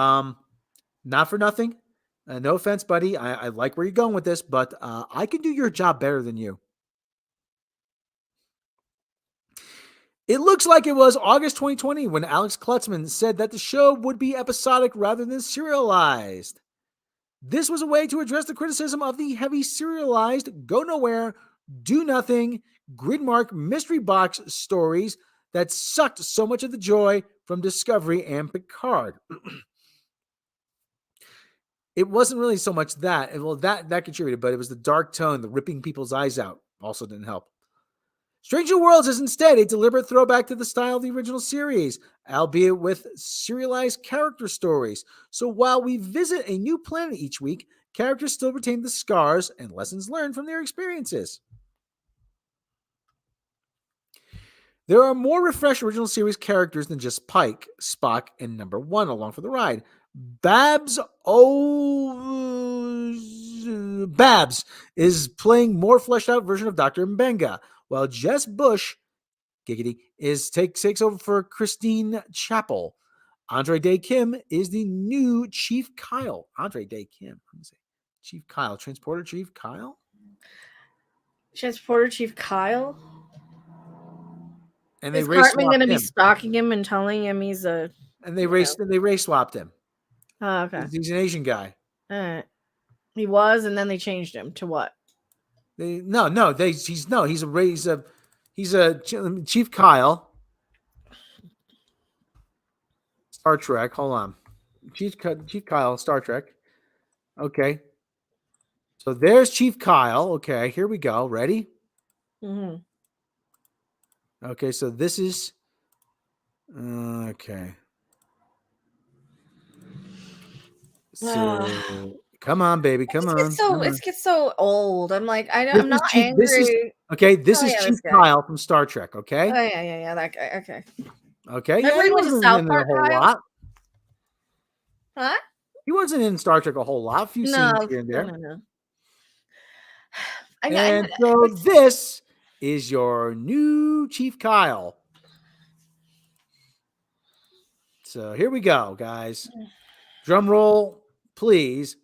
not for nothing. No offense, buddy. I like where you're going with this, but I can do your job better than you. It looks like it was August 2020 when Alex Klutzman said that the show would be episodic rather than serialized. This was a way to address the criticism of the heavy serialized, go nowhere, do nothing, grid mark mystery box stories that sucked so much of the joy from Discovery and Picard. It wasn't really so much that. Well, that contributed, but it was the dark tone, the ripping people's eyes out also didn't help. Stranger Worlds is instead a deliberate throwback to the style of the original series, albeit with serialized character stories. So while we visit a new planet each week, characters still retain the scars and lessons learned from their experiences. There are more refreshed original series characters than just Pike, Spock, and Number One along for the ride. Babs is playing more fleshed out version of Dr. Mbenga, while Jess Bush, giggity, takes over for Christine Chappell. Andre Day Kim is the new Chief Kyle. Andre Day Kim. Let me see. Chief Kyle. Transporter Chief Kyle? Transporter Chief Kyle? And they Is race Cartman going swapped to be him. stalking him and telling him he's a... And they race swapped him. Oh, okay. He's an Asian guy. All right. He was, and then they changed him to what? He's a Chief Kyle. Star Trek. Hold on. Chief Kyle, Star Trek. Okay. So there's Chief Kyle. Okay, here we go. Ready? Mm-hmm. Okay, so this is okay. So come on, baby, come on. It gets so old. I'm like, I'm not angry. This is Chief Kyle from Star Trek. Okay. Oh yeah, that guy. Okay. Okay. Remember Yeah, he he went to wasn't South in there a Park, whole Kyle? lot. Huh? He wasn't in Star Trek a whole lot. A few scenes here and there. No. So this is your new Chief Kyle. So here we go, guys. Drum roll, please.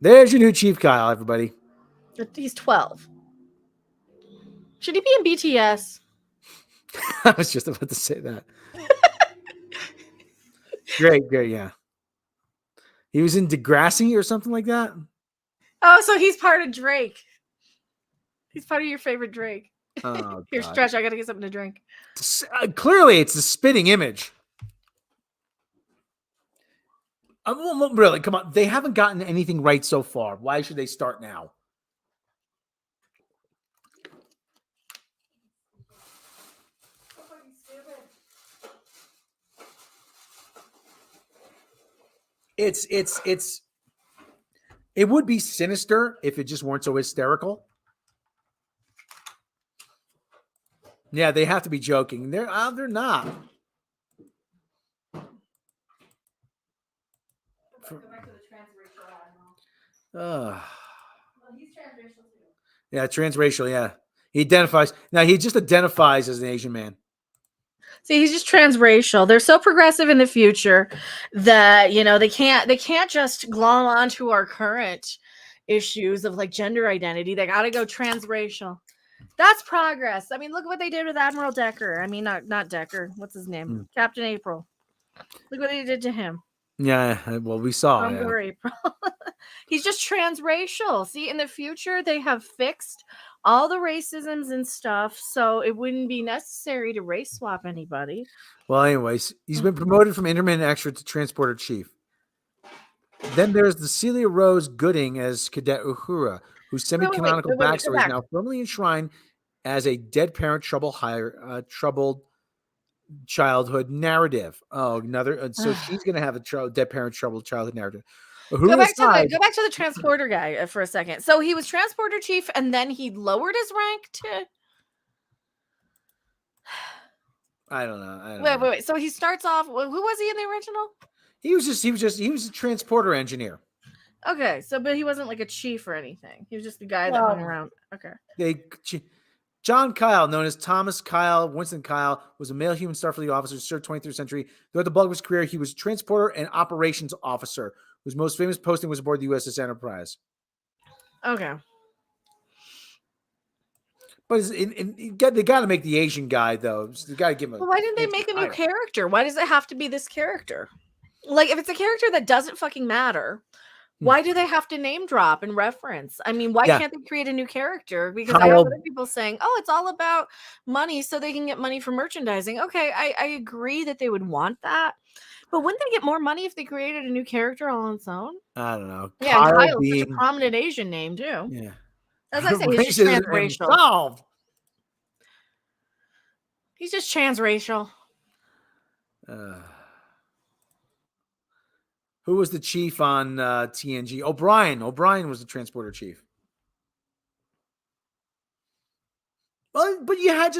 There's your new Chief Kyle, everybody. He's 12. Should he be in BTS? I was just about to say that. Great, yeah. He was in Degrassi or something like that. Oh, so he's part of Drake. He's part of your favorite Drake. Oh, Here, Stretch, I gotta get something to drink. Clearly, it's the spitting image. Well, really, come on. They haven't gotten anything right so far. Why should they start now? It would be sinister if it just weren't so hysterical. Yeah, they have to be joking. They're not. Go back to the transracial admiral. Well, he's transracial too. Yeah, transracial. Yeah, he just identifies as an Asian man. See, he's just transracial. They're so progressive in the future that they can't just glom onto our current issues of like gender identity. They got to go transracial. That's progress. I mean, look at what they did with Admiral Decker. I mean, not Decker. What's his name? Captain April. Look what they did to him. Yeah, well, we saw. April. He's just transracial. See, in the future, they have fixed all the racisms and stuff, so it wouldn't be necessary to race swap anybody. Well, anyways, he's been promoted from Intermittent Extra to Transporter Chief. Then there's the Celia Rose Gooding as Cadet Uhura, whose semi-canonical backstory is now firmly enshrined as a dead parent troubled childhood narrative. Oh, another. So she's going to have a dead parent troubled childhood narrative. Go back to the transporter guy for a second. So he was transporter chief, and then he lowered his rank to. I don't know. Wait. So he starts off. Who was he in the original? He was a transporter engineer. Okay, but he wasn't like a chief or anything. He was just the guy that hung around. Okay. John Kyle, known as Thomas Kyle, Winston Kyle, was a male human Starfleet officer, served 23rd century. Throughout the bulk of his career, he was transporter and operations officer, whose most famous posting was aboard the USS Enterprise. Okay. But they got to make the Asian guy though. They got to give him. Well, why didn't they make a new character? Why does it have to be this character? Like, if it's a character that doesn't fucking matter, why do they have to name drop and reference? I mean, why can't they create a new character? Because I have other people saying, "Oh, it's all about money, so they can get money for merchandising." Okay, I agree that they would want that, but wouldn't they get more money if they created a new character all on its own? I don't know. Yeah, and Kyle's such a prominent Asian name too. Yeah. As I say, he's just transracial. He's just transracial. Who was the chief on TNG? O'Brien. O'Brien was the transporter chief. Well, but you had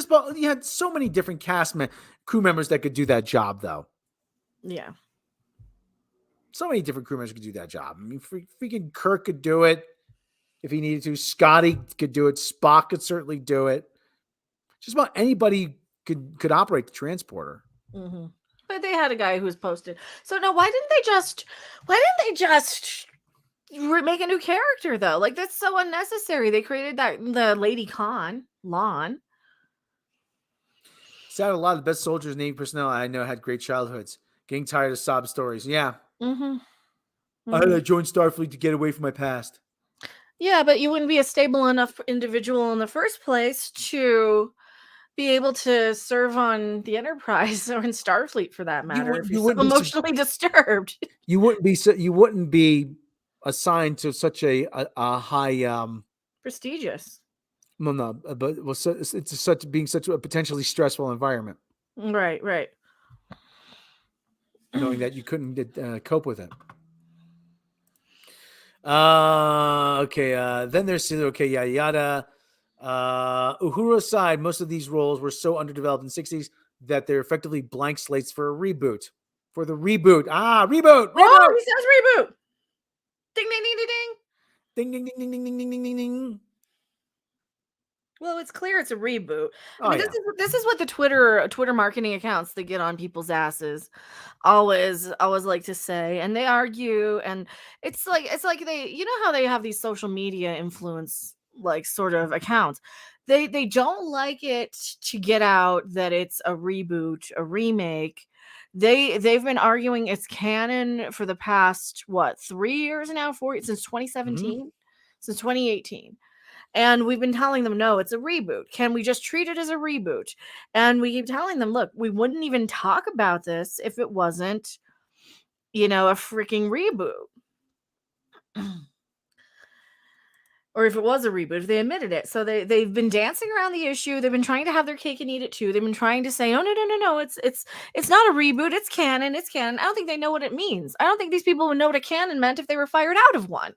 so many different crew members that could do that job, though. Yeah. So many different crew members could do that job. I mean, freaking Kirk could do it if he needed to. Scotty could do it. Spock could certainly do it. Just about anybody could operate the transporter. Mm-hmm. But they had a guy who was posted. So no, why didn't they just make a new character though? Like, that's so unnecessary. They created the Lady Khan, Lon. Sad, a lot of the best soldiers and Navy personnel I know had great childhoods. Getting tired of sob stories. Yeah. Mm-hmm. Mm-hmm. I had to join Starfleet to get away from my past. Yeah, but you wouldn't be a stable enough individual in the first place to be able to serve on the Enterprise or in Starfleet, for that matter. If you're so emotionally disturbed, you wouldn't be assigned to such a high prestigious. No, but it's such a potentially stressful environment. Right. Knowing that you couldn't cope with it. Okay. Then there's yada yada. Uhuru aside, most of these roles were so underdeveloped in the 60s that they're effectively blank slates for a reboot. For the reboot. Reboot! Oh, he says reboot! Ding, ding, ding, ding, ding. Ding, ding, ding, ding, ding, ding, ding, ding, ding. Well, it's clear it's a reboot. This is what the Twitter marketing accounts that get on people's asses always like to say, and they argue, and it's like they, you know how they have these social media influence like sort of accounts. They don't like it to get out that it's a reboot, a remake. They've been arguing it's canon for the past 3 years now, since 2017, since 2018. And we've been telling them, no, it's a reboot. Can we just treat it as a reboot? And we keep telling them, look, we wouldn't even talk about this if it wasn't, a freaking reboot. Or if it was a reboot, if they admitted it. So they've been dancing around the issue. They've been trying to have their cake and eat it too. They've been trying to say, oh, no, it's not a reboot. It's canon. It's canon. I don't think they know what it means. I don't think these people would know what a canon meant if they were fired out of one.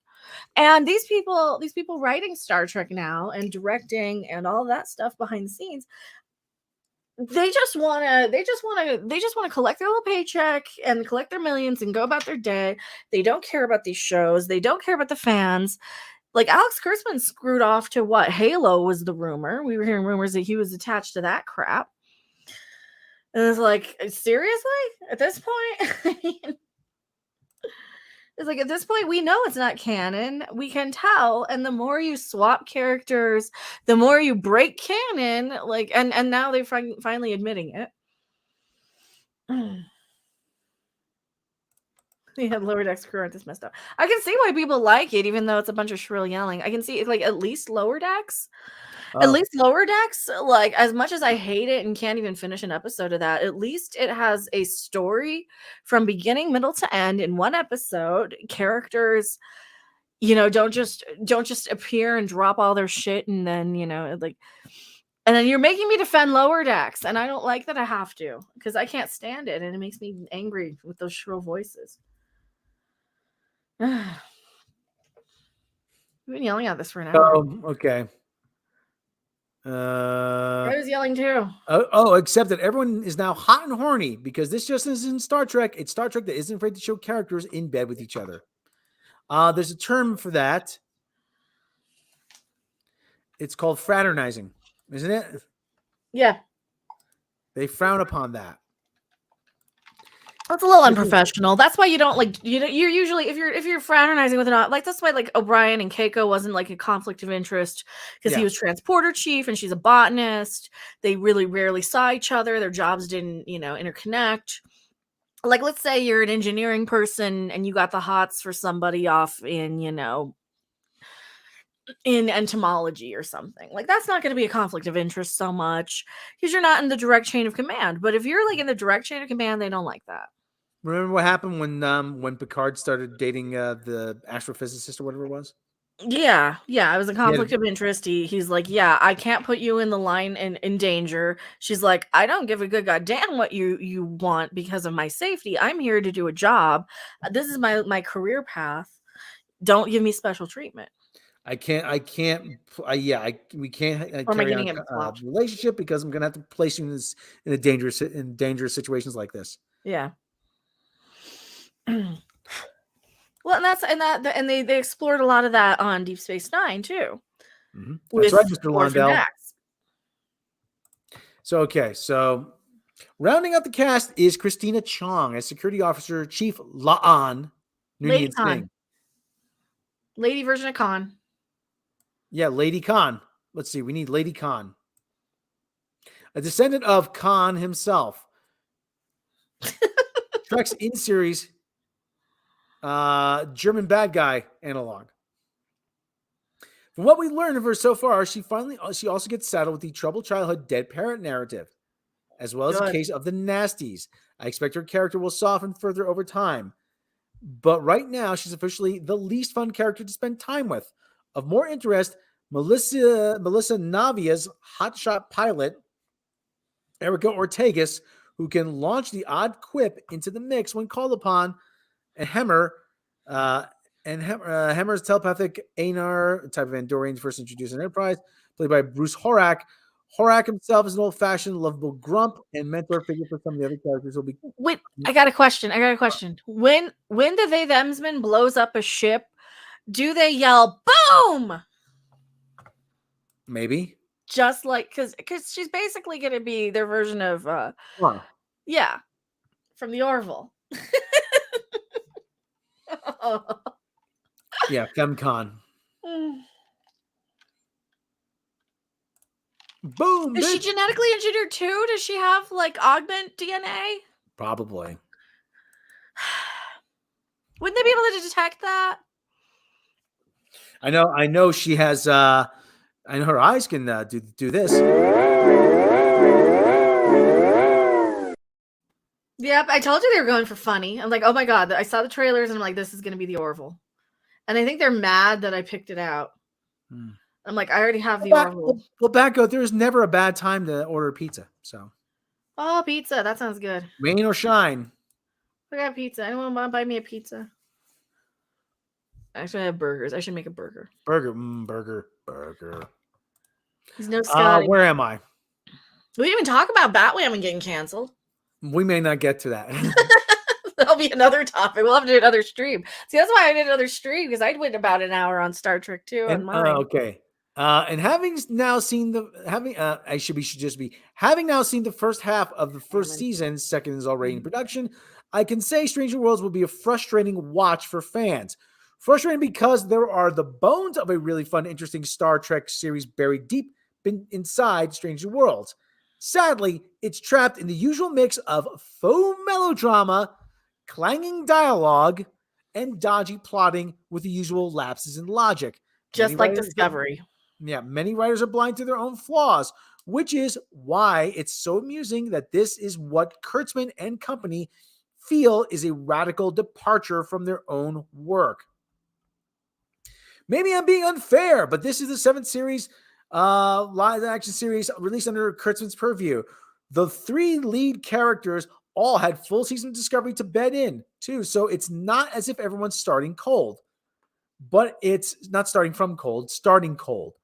And these people writing Star Trek now and directing and all that stuff behind the scenes, they just want to collect their little paycheck and collect their millions and go about their day. They don't care about these shows. They don't care about the fans. Like, Alex Kurtzman screwed off to what? Halo was the rumor. We were hearing rumors that he was attached to that crap. And it's like, seriously? At this point? It's like, at this point, we know it's not canon. We can tell. And the more you swap characters, the more you break canon. Like, and now they're finally admitting it. They had Lower Decks crew aren't this messed up. I can see why people like it, even though it's a bunch of shrill yelling. I can see it, like, at least Lower Decks. At least Lower Decks, like, as much as I hate it and can't even finish an episode of that, at least it has a story from beginning, middle to end in one episode. Characters, don't just appear and drop all their shit and then, like, and then you're making me defend Lower Decks, and I don't like that I have to, because I can't stand it, and it makes me angry with those shrill voices. We've been yelling at this for an hour. Oh, okay. I was yelling too. Except that everyone is now hot and horny because this just isn't Star Trek. It's Star Trek that isn't afraid to show characters in bed with each other. There's a term for that. It's called fraternizing, isn't it? Yeah. They frown upon that. That's a little unprofessional. That's why you don't like you're usually if you're fraternizing with an like that's why like O'Brien and Keiko wasn't like a conflict of interest because he Yeah. was transporter chief and she's a botanist. They really rarely saw each other. Their jobs didn't, interconnect. Like let's say you're an engineering person and you got the hots for somebody off in entomology or something. Like that's not going to be a conflict of interest so much because you're not in the direct chain of command. But if you're like in the direct chain of command, they don't like that. Remember what happened when Picard started dating the astrophysicist or whatever it was? Yeah, it was a He had- conflict of interest. He's like, yeah, I can't put you in the line in danger. She's like, I don't give a good goddamn what you want because of my safety. I'm here to do a job. This is my career path. Don't give me special treatment. we can't Or am I carry on getting it swapped? relationship because I'm gonna have to place you in dangerous situations like this. Yeah. Well, and they explored a lot of that on Deep Space Nine too. Mm-hmm. With That's right, Mr. Orphan Londell. Dax. So rounding out the cast is Christina Chong as Security Officer Chief La'an Lady Noonien Khan. Singh. Lady version of Khan. Yeah, Lady Khan. Let's see. We need Lady Khan. A descendant of Khan himself. Trek's in-series German bad guy analog. From what we learned of her so far, she also gets saddled with the troubled childhood dead parent narrative, as well as a Good. case of the nasties. I expect her character will soften further over time. But right now, she's officially the least fun character to spend time with. Of more interest, Melissa Navia's hotshot pilot, Erica Ortegas, who can launch the odd quip into the mix when called upon, and Hemmer's telepathic Anar, type of Andorian first introduced in Enterprise, played by Bruce Horak. Horak himself is an old-fashioned, lovable grump and mentor figure for some of the other characters. Will be. Wait, I got a question. When the They Themsman blows up a ship, do they yell boom? Maybe. Just like because she's basically gonna be their version of Huh. yeah, from the Orville. Yeah, FemCon. Boom. Is she bitch. genetically engineered too? Does she have like augment DNA? Probably. Wouldn't they be able to detect that? I know she has I know her eyes can do this. Yep, I told you they were going for funny. I'm like, oh my god, I saw the trailers and I'm like, this is gonna be the Orville. And I think they're mad that I picked it out. I'm like, I already have the Orville. Well, back up. There's never a bad time to order pizza. So. Oh, pizza. That sounds good. Rain or shine. I got pizza. Anyone want to buy me a pizza? Actually, I have burgers. I should make a burger. Burger. He's no Scotty. Where am I? We didn't even talk about Batwoman getting canceled. We may not get to that. That'll be another topic. We'll have to do another stream. See, that's whaving another stream because I'd wait about an hour on Star Trek too. Okay. And having now seen the first half of the first season, second is already in production. I can say Stranger Worlds will be a frustrating watch for fans. Frustrating because there are the bones of a really fun, interesting Star Trek series buried deep inside Stranger Worlds. Sadly, it's trapped in the usual mix of faux melodrama, clanging dialogue, and dodgy plotting with the usual lapses in logic. Just like Discovery. Many writers are blind to their own flaws, which is why it's so amusing that this is what Kurtzman and company feel is a radical departure from their own work. Maybe I'm being unfair, but this is the 7th series, live action series released under Kurtzman's purview. The 3 lead characters all had full season of Discovery to bed in, too. So it's not as if everyone's starting cold. But it's not starting from cold, starting cold.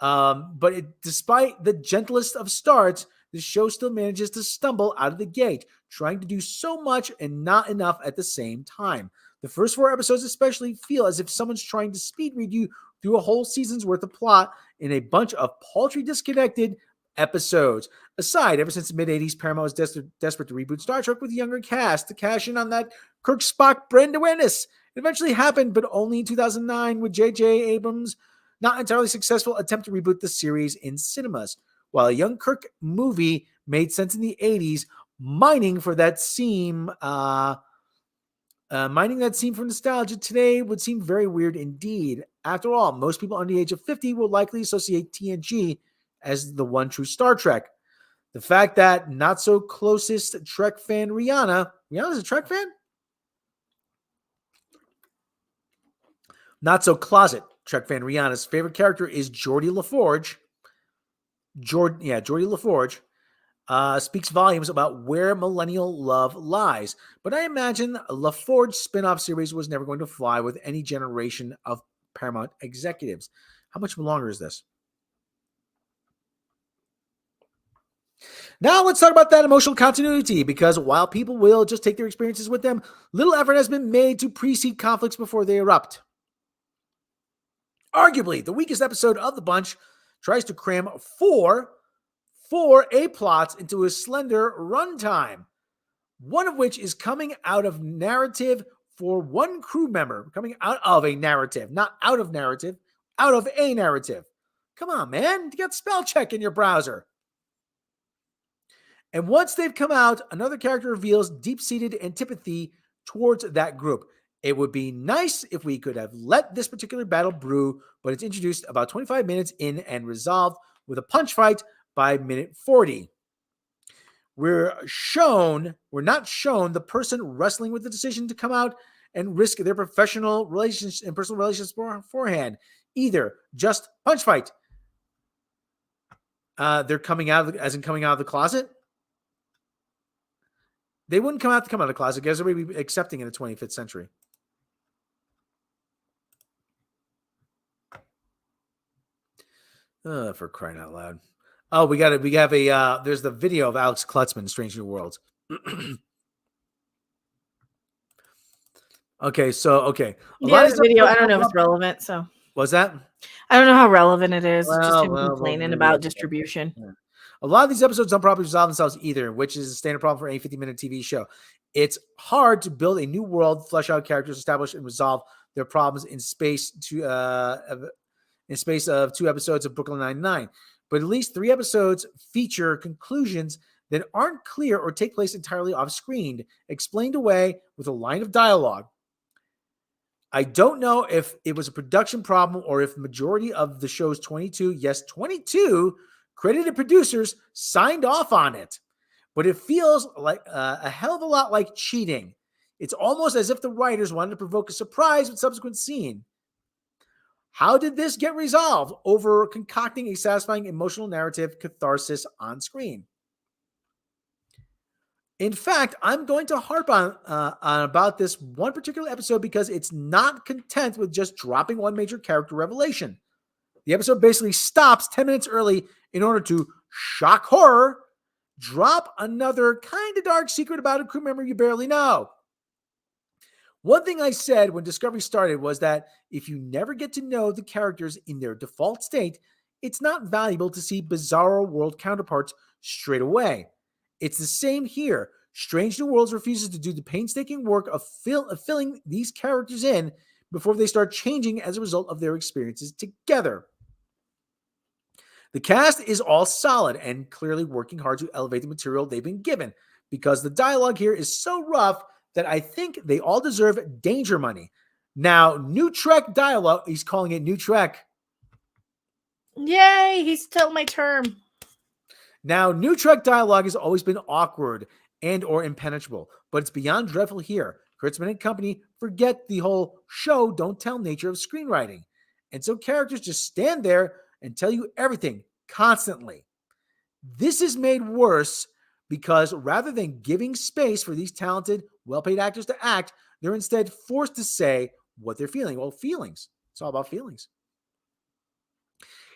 Despite the gentlest of starts, the show still manages to stumble out of the gate, trying to do so much and not enough at the same time. The first 4 episodes especially feel as if someone's trying to speed read you through a whole season's worth of plot in a bunch of paltry, disconnected episodes. Aside, ever since the mid-'80s, Paramount was desperate to reboot Star Trek with a younger cast to cash in on that Kirk Spock brand awareness. It eventually happened, but only in 2009 with J.J. Abrams' not entirely successful attempt to reboot the series in cinemas. While a young Kirk movie made sense in the 80s, mining that seam for nostalgia today would seem very weird indeed. After all, most people under the age of 50 will likely associate TNG as the one true Star Trek. The fact that not so closest Trek fan Rihanna's a Trek fan? Not so closet Trek fan Rihanna's favorite character is Geordie LaForge. Geordie LaForge speaks volumes about where millennial love lies. But I imagine a LaForge spin-off series was never going to fly with any generation of Paramount executives. How much longer is this? Now let's talk about that emotional continuity, because while people will just take their experiences with them, little effort has been made to precede conflicts before they erupt. Arguably, the weakest episode of the bunch tries to cram four A-plots into a slender runtime, one of which is coming out of narrative for one crew member, coming out of a narrative, not out of narrative, out of a narrative. Come on, man, you got spell check in your browser. And once they've come out, another character reveals deep-seated antipathy towards that group. It would be nice if we could have let this particular battle brew, but it's introduced about 25 minutes in and resolved with a punch fight by minute 40. We're not shown the person wrestling with the decision to come out and risk their professional relations and personal relations beforehand. Either just punch fight. They're coming out of the closet. They wouldn't come out of the closet because they would be accepting in the 25th century. For crying out loud. Oh, there's the video of Alex Klutzman, Strange New Worlds. Okay. Yeah, the video, I don't know if it's relevant, so. What's that? I don't know how relevant it is. Just him complaining about distribution. Yeah. A lot of these episodes don't properly resolve themselves either, which is a standard problem for any 50-minute TV show. It's hard to build a new world, flesh out characters, establish and resolve their problems in space of 2 episodes of Brooklyn Nine-Nine. But at least 3 episodes feature conclusions that aren't clear or take place entirely off-screen, explained away with a line of dialogue. I don't know if it was a production problem or if the majority of the show's 22 credited producers signed off on it. But it feels like a hell of a lot like cheating. It's almost as if the writers wanted to provoke a surprise with subsequent scene. How did this get resolved? Over concocting a satisfying emotional narrative catharsis on screen. In fact, I'm going to harp on about this one particular episode because it's not content with just dropping one major character revelation. The episode basically stops 10 minutes early in order to, shock horror, drop another kind of dark secret about a crew member you barely know. One thing I said when Discovery started was that if you never get to know the characters in their default state, it's not valuable to see bizarro world counterparts straight away. It's the same here. Strange New Worlds refuses to do the painstaking work of filling these characters in before they start changing as a result of their experiences together. The cast is all solid and clearly working hard to elevate the material they've been given, because the dialogue here is so rough that I think they all deserve danger money. Now, New Trek dialogue, he's calling it New Trek. Yay, he stole my term. Now, New Trek dialogue has always been awkward and or impenetrable, but it's beyond dreadful here. Kurtzman and company forget the whole show don't tell nature of screenwriting. And so characters just stand there and tell you everything constantly. This is made worse because rather than giving space for these talented, well-paid actors to act, they're instead forced to say what they're feeling. Well, feelings. It's all about feelings.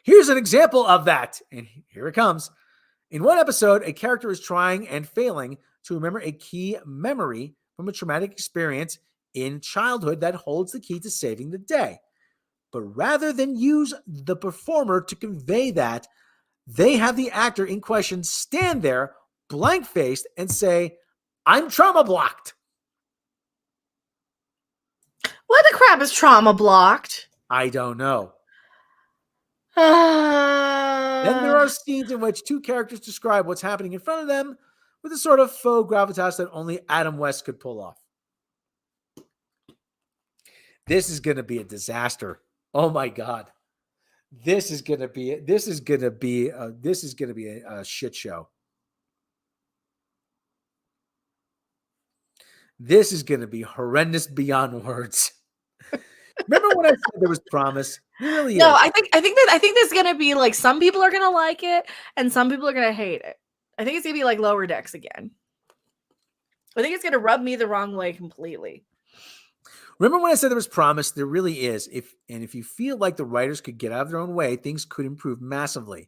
Here's an example of that, and here it comes. In one episode, a character is trying and failing to remember a key memory from a traumatic experience in childhood that holds the key to saving the day. But rather than use the performer to convey that, they have the actor in question stand there blank-faced and say, "I'm trauma blocked." What the crap is trauma blocked? I don't know. Then there are scenes in which two characters describe what's happening in front of them with a sort of faux gravitas that only Adam West could pull off. This is going to be a disaster. Oh my God. This is going to be a shit show. This is going to be horrendous beyond words. Remember when I said there was promise? It really No, is. I think there's gonna be like some people are gonna like it and some people are gonna hate it. I think it's gonna be like Lower Decks again. I think it's gonna rub me the wrong way completely. Remember when I said there was promise? There really is. If you feel like the writers could get out of their own way, things could improve massively.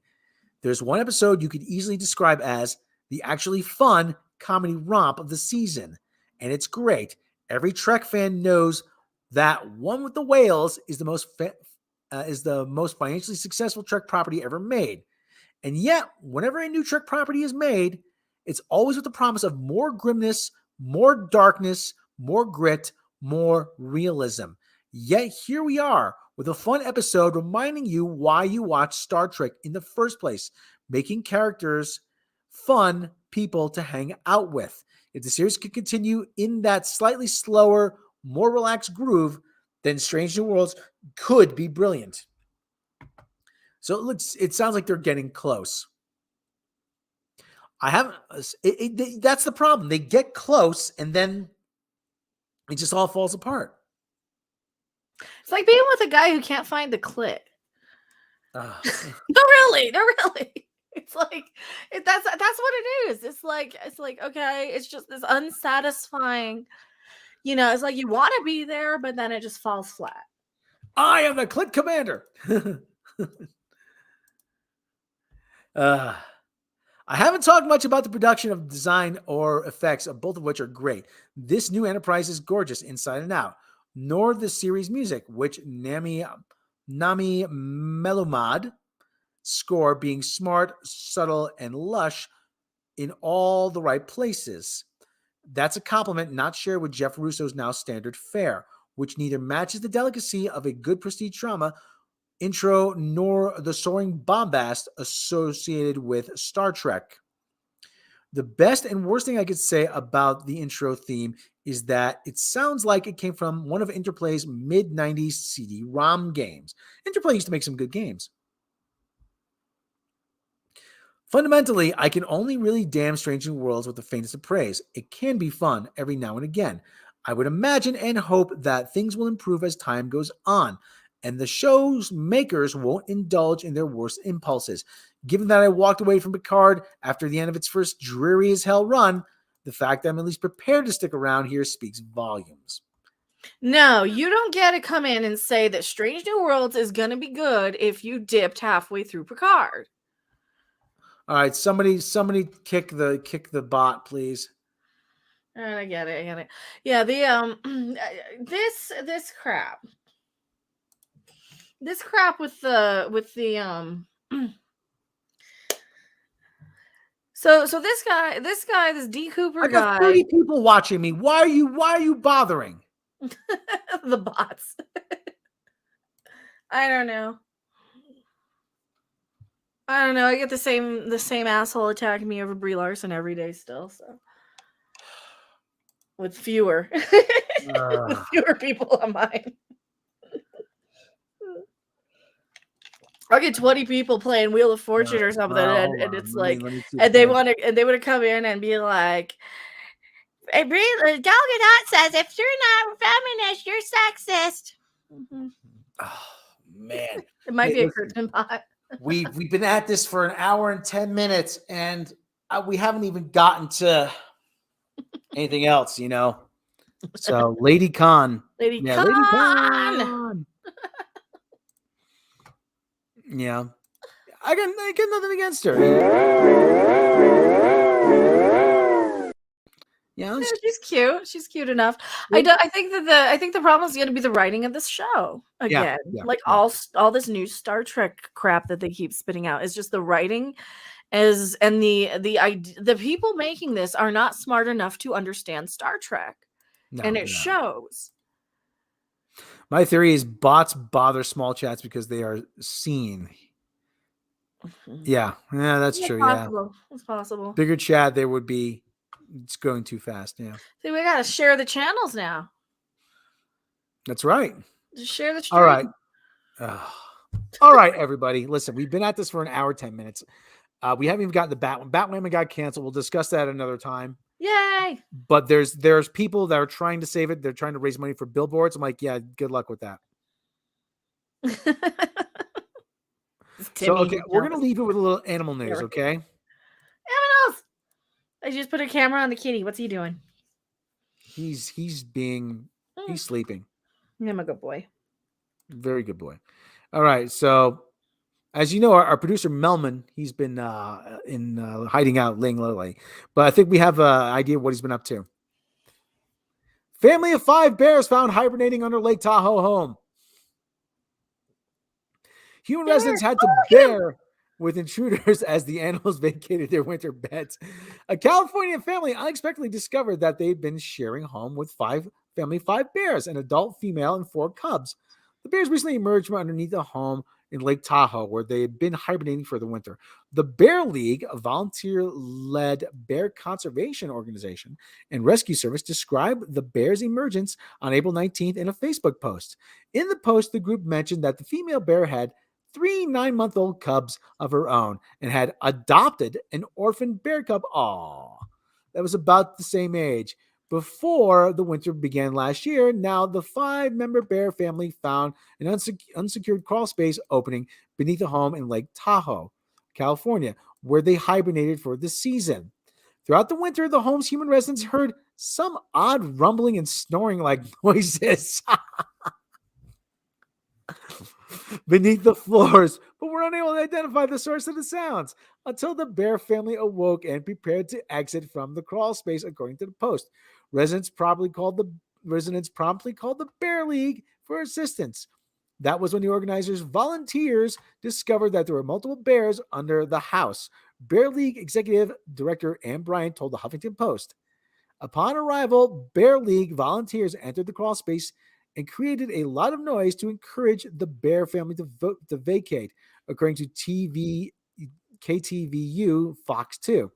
There's one episode you could easily describe as the actually fun comedy romp of the season, and it's great. Every Trek fan knows that One with the Whales is the most financially successful Trek property ever made. And yet, whenever a new Trek property is made, it's always with the promise of more grimness, more darkness, more grit, more realism. Yet here we are with a fun episode reminding you why you watch Star Trek in the first place, making characters fun people to hang out with. If the series could continue in that slightly slower, more relaxed groove, then Strange New Worlds could be brilliant. So it sounds like they're getting close. That's the problem. They get close and then it just all falls apart. It's like being with a guy who can't find the clit. No, really. It's like that's what it is. It's like okay, it's just this unsatisfying. It's like you want to be there, but then it just falls flat. I am the clit commander. I haven't talked much about the production of design or effects, both of which are great. This new Enterprise is gorgeous inside and out, nor the series music, which Nami Melumad score being smart, subtle, and lush in all the right places. That's a compliment not shared with Jeff Russo's now standard fare, which neither matches the delicacy of a good prestige drama intro nor the soaring bombast associated with Star Trek. The best and worst thing I could say about the intro theme is that it sounds like it came from one of Interplay's mid-90s CD-ROM games. Interplay used to make some good games. Fundamentally, I can only really damn Strange New Worlds with the faintest of praise. It can be fun every now and again. I would imagine and hope that things will improve as time goes on, and the show's makers won't indulge in their worst impulses. Given that I walked away from Picard after the end of its first dreary as hell run, the fact that I'm at least prepared to stick around here speaks volumes. No, you don't get to come in and say that Strange New Worlds is going to be good if you dipped halfway through Picard. All right, somebody kick the bot, please. All right, I get it. Yeah, this crap. This crap with the So this D Cooper I got 30 people watching me. Why are you bothering? The bots. I don't know. I get the same asshole attacking me over Brie Larson every day still, so with fewer with fewer people on mine. I get 20 people playing Wheel of Fortune or something, and it's like, and they want to come in and be like, hey, Gal Gadot says if you're not feminist, you're sexist. Mm-hmm. Oh man, it might be a curtain bot. We've been at this for an hour and 10 minutes, and we haven't even gotten to anything else, So, Lady Khan. Lady Khan. Yeah. I get nothing against her. Yeah, Yeah, she's cute. She's cute enough. I think that I think the problem is going to be the writing of this show again. yeah, Like yeah. all this new Star Trek crap that they keep spitting out is just the writing is and the people making this are not smart enough to understand Star Trek, and No, it no. shows. My theory is bots bother small chats because they are seen. Yeah, that's It's true. Yeah, possible. It's possible. bigger chat, they would be. It's going too fast. Yeah, See, we gotta share the channels now. that's right. Just share the All stream. right. All right, everybody. Listen, we've been at this for an hour, 10 minutes. We haven't even gotten the Batwoman. Batwoman got canceled. We'll discuss that another time. Yay! But there's people that are trying to save it. They're trying to raise money for billboards. I'm like, yeah, good luck with that. So, okay, we're going to leave it with a little animal news, okay? Aminos! I just put a camera on the kitty. What's he doing? He's sleeping. I'm a good boy. Very good boy. All right, so as you know, our producer Melman, he's been in hiding out, laying low lately. But I think we have an idea of what he's been up to. Family of 5 bears found hibernating under Lake Tahoe home. Human residents had to bear with intruders as the animals vacated their winter beds. A California family unexpectedly discovered that they'd been sharing home with 5 bears, an adult female and 4 cubs. The bears recently emerged from underneath a home in Lake Tahoe, where they had been hibernating for the winter. The Bear League, a volunteer-led bear conservation organization and rescue service, described the bears' emergence on April 19th in a Facebook post. In the post, the group mentioned that the female bear had 3 9-month-old cubs of her own and had adopted an orphan bear cub. Aww, that was about the same age. Before the winter began last year, now the 5-member bear family found an unsecured crawl space opening beneath a home in Lake Tahoe, California, where they hibernated for the season. Throughout the winter, the home's human residents heard some odd rumbling and snoring like noises beneath the floors, but were unable to identify the source of the sounds until the bear family awoke and prepared to exit from the crawl space, according to the post. Residents promptly called the Bear League for assistance. That was when the organizers' volunteers discovered that there were multiple bears under the house. Bear League Executive Director Ann Bryant told the Huffington Post. Upon arrival, Bear League volunteers entered the crawl space and created a lot of noise to encourage the bear family to vacate, according to KTVU Fox 2.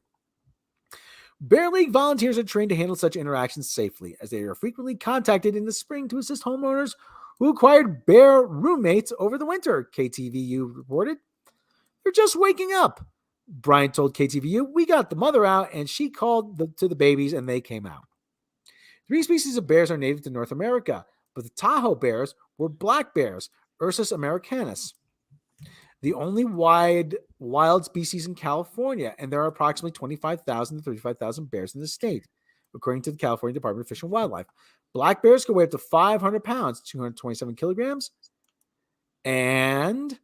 Bear League volunteers are trained to handle such interactions safely, as they are frequently contacted in the spring to assist homeowners who acquired bear roommates over the winter, KTVU reported. They're just waking up. Bryant told KTVU, we got the mother out and she called to the babies and they came out. 3 species of bears are native to North America, but the Tahoe bears were black bears, Ursus americanus, the only wild species in California, and there are approximately 25,000 to 35,000 bears in the state, according to the California Department of Fish and Wildlife. Black bears can weigh up to 500 pounds, 227 kilograms, and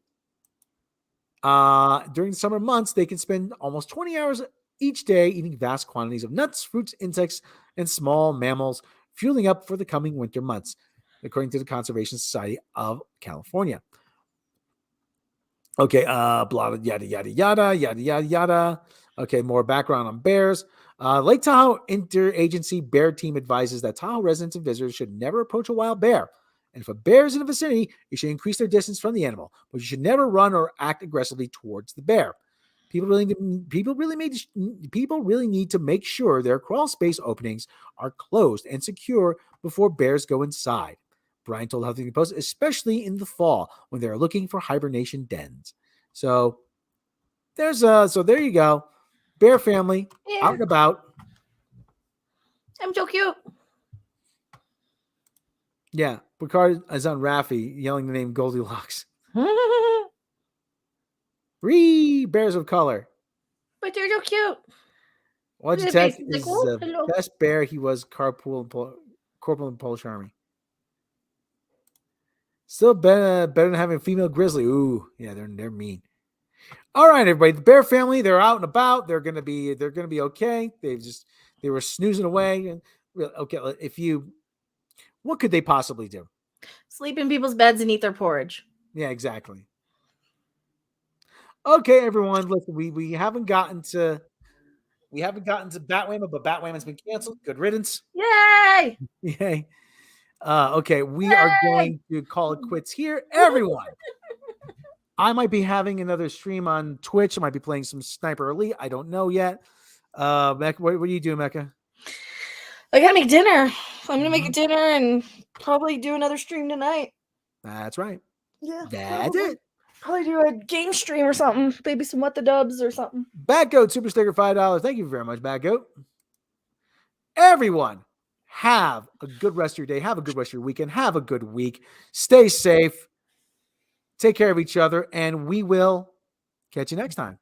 during the summer months, they can spend almost 20 hours each day eating vast quantities of nuts, fruits, insects, and small mammals, fueling up for the coming winter months, according to the Conservation Society of California. Okay, blah, yada, yada, yada, yada, yada, yada. Okay, more background on bears. Lake Tahoe Interagency Bear Team advises that Tahoe residents and visitors should never approach a wild bear. And if a bear is in the vicinity, you should increase their distance from the animal, but you should never run or act aggressively towards the bear. People really need to make sure their crawl space openings are closed and secure before bears go inside. Brian told Huffington Post, especially in the fall when they're looking for hibernation dens. So there you go. Bear family out and about. I'm so cute. Yeah. Picard is on Raffi yelling the name Goldilocks. Bears of color. But they're so cute. Logitech is the best bear. He was Corporal in Polish Army. Still better than having a female grizzly. Ooh, yeah, they're mean. All right, everybody. The bear family, they're out and about. They're gonna be okay. They were snoozing away. And okay, what could they possibly do? Sleep in people's beds and eat their porridge. Yeah, exactly. Okay, everyone, listen, we haven't gotten to Batwoman, but Batwoman's been canceled. Good riddance. Yay! Yay. Okay, we are going to call it quits here. Everyone, I might be having another stream on Twitch. I might be playing some Sniper Elite. I don't know yet. Mecca, what are you doing, Mecca? I gotta make dinner. I'm gonna make a dinner and probably do another stream tonight. That's right. Yeah. That's it. Probably do a game stream or something. Maybe some What the Dubs or something. Batgoat Super Sticker $5. Thank you very much, Batgoat. Everyone, have a good rest of your day. Have a good rest of your weekend. Have a good week. Stay safe. Take care of each other, and we will catch you next time.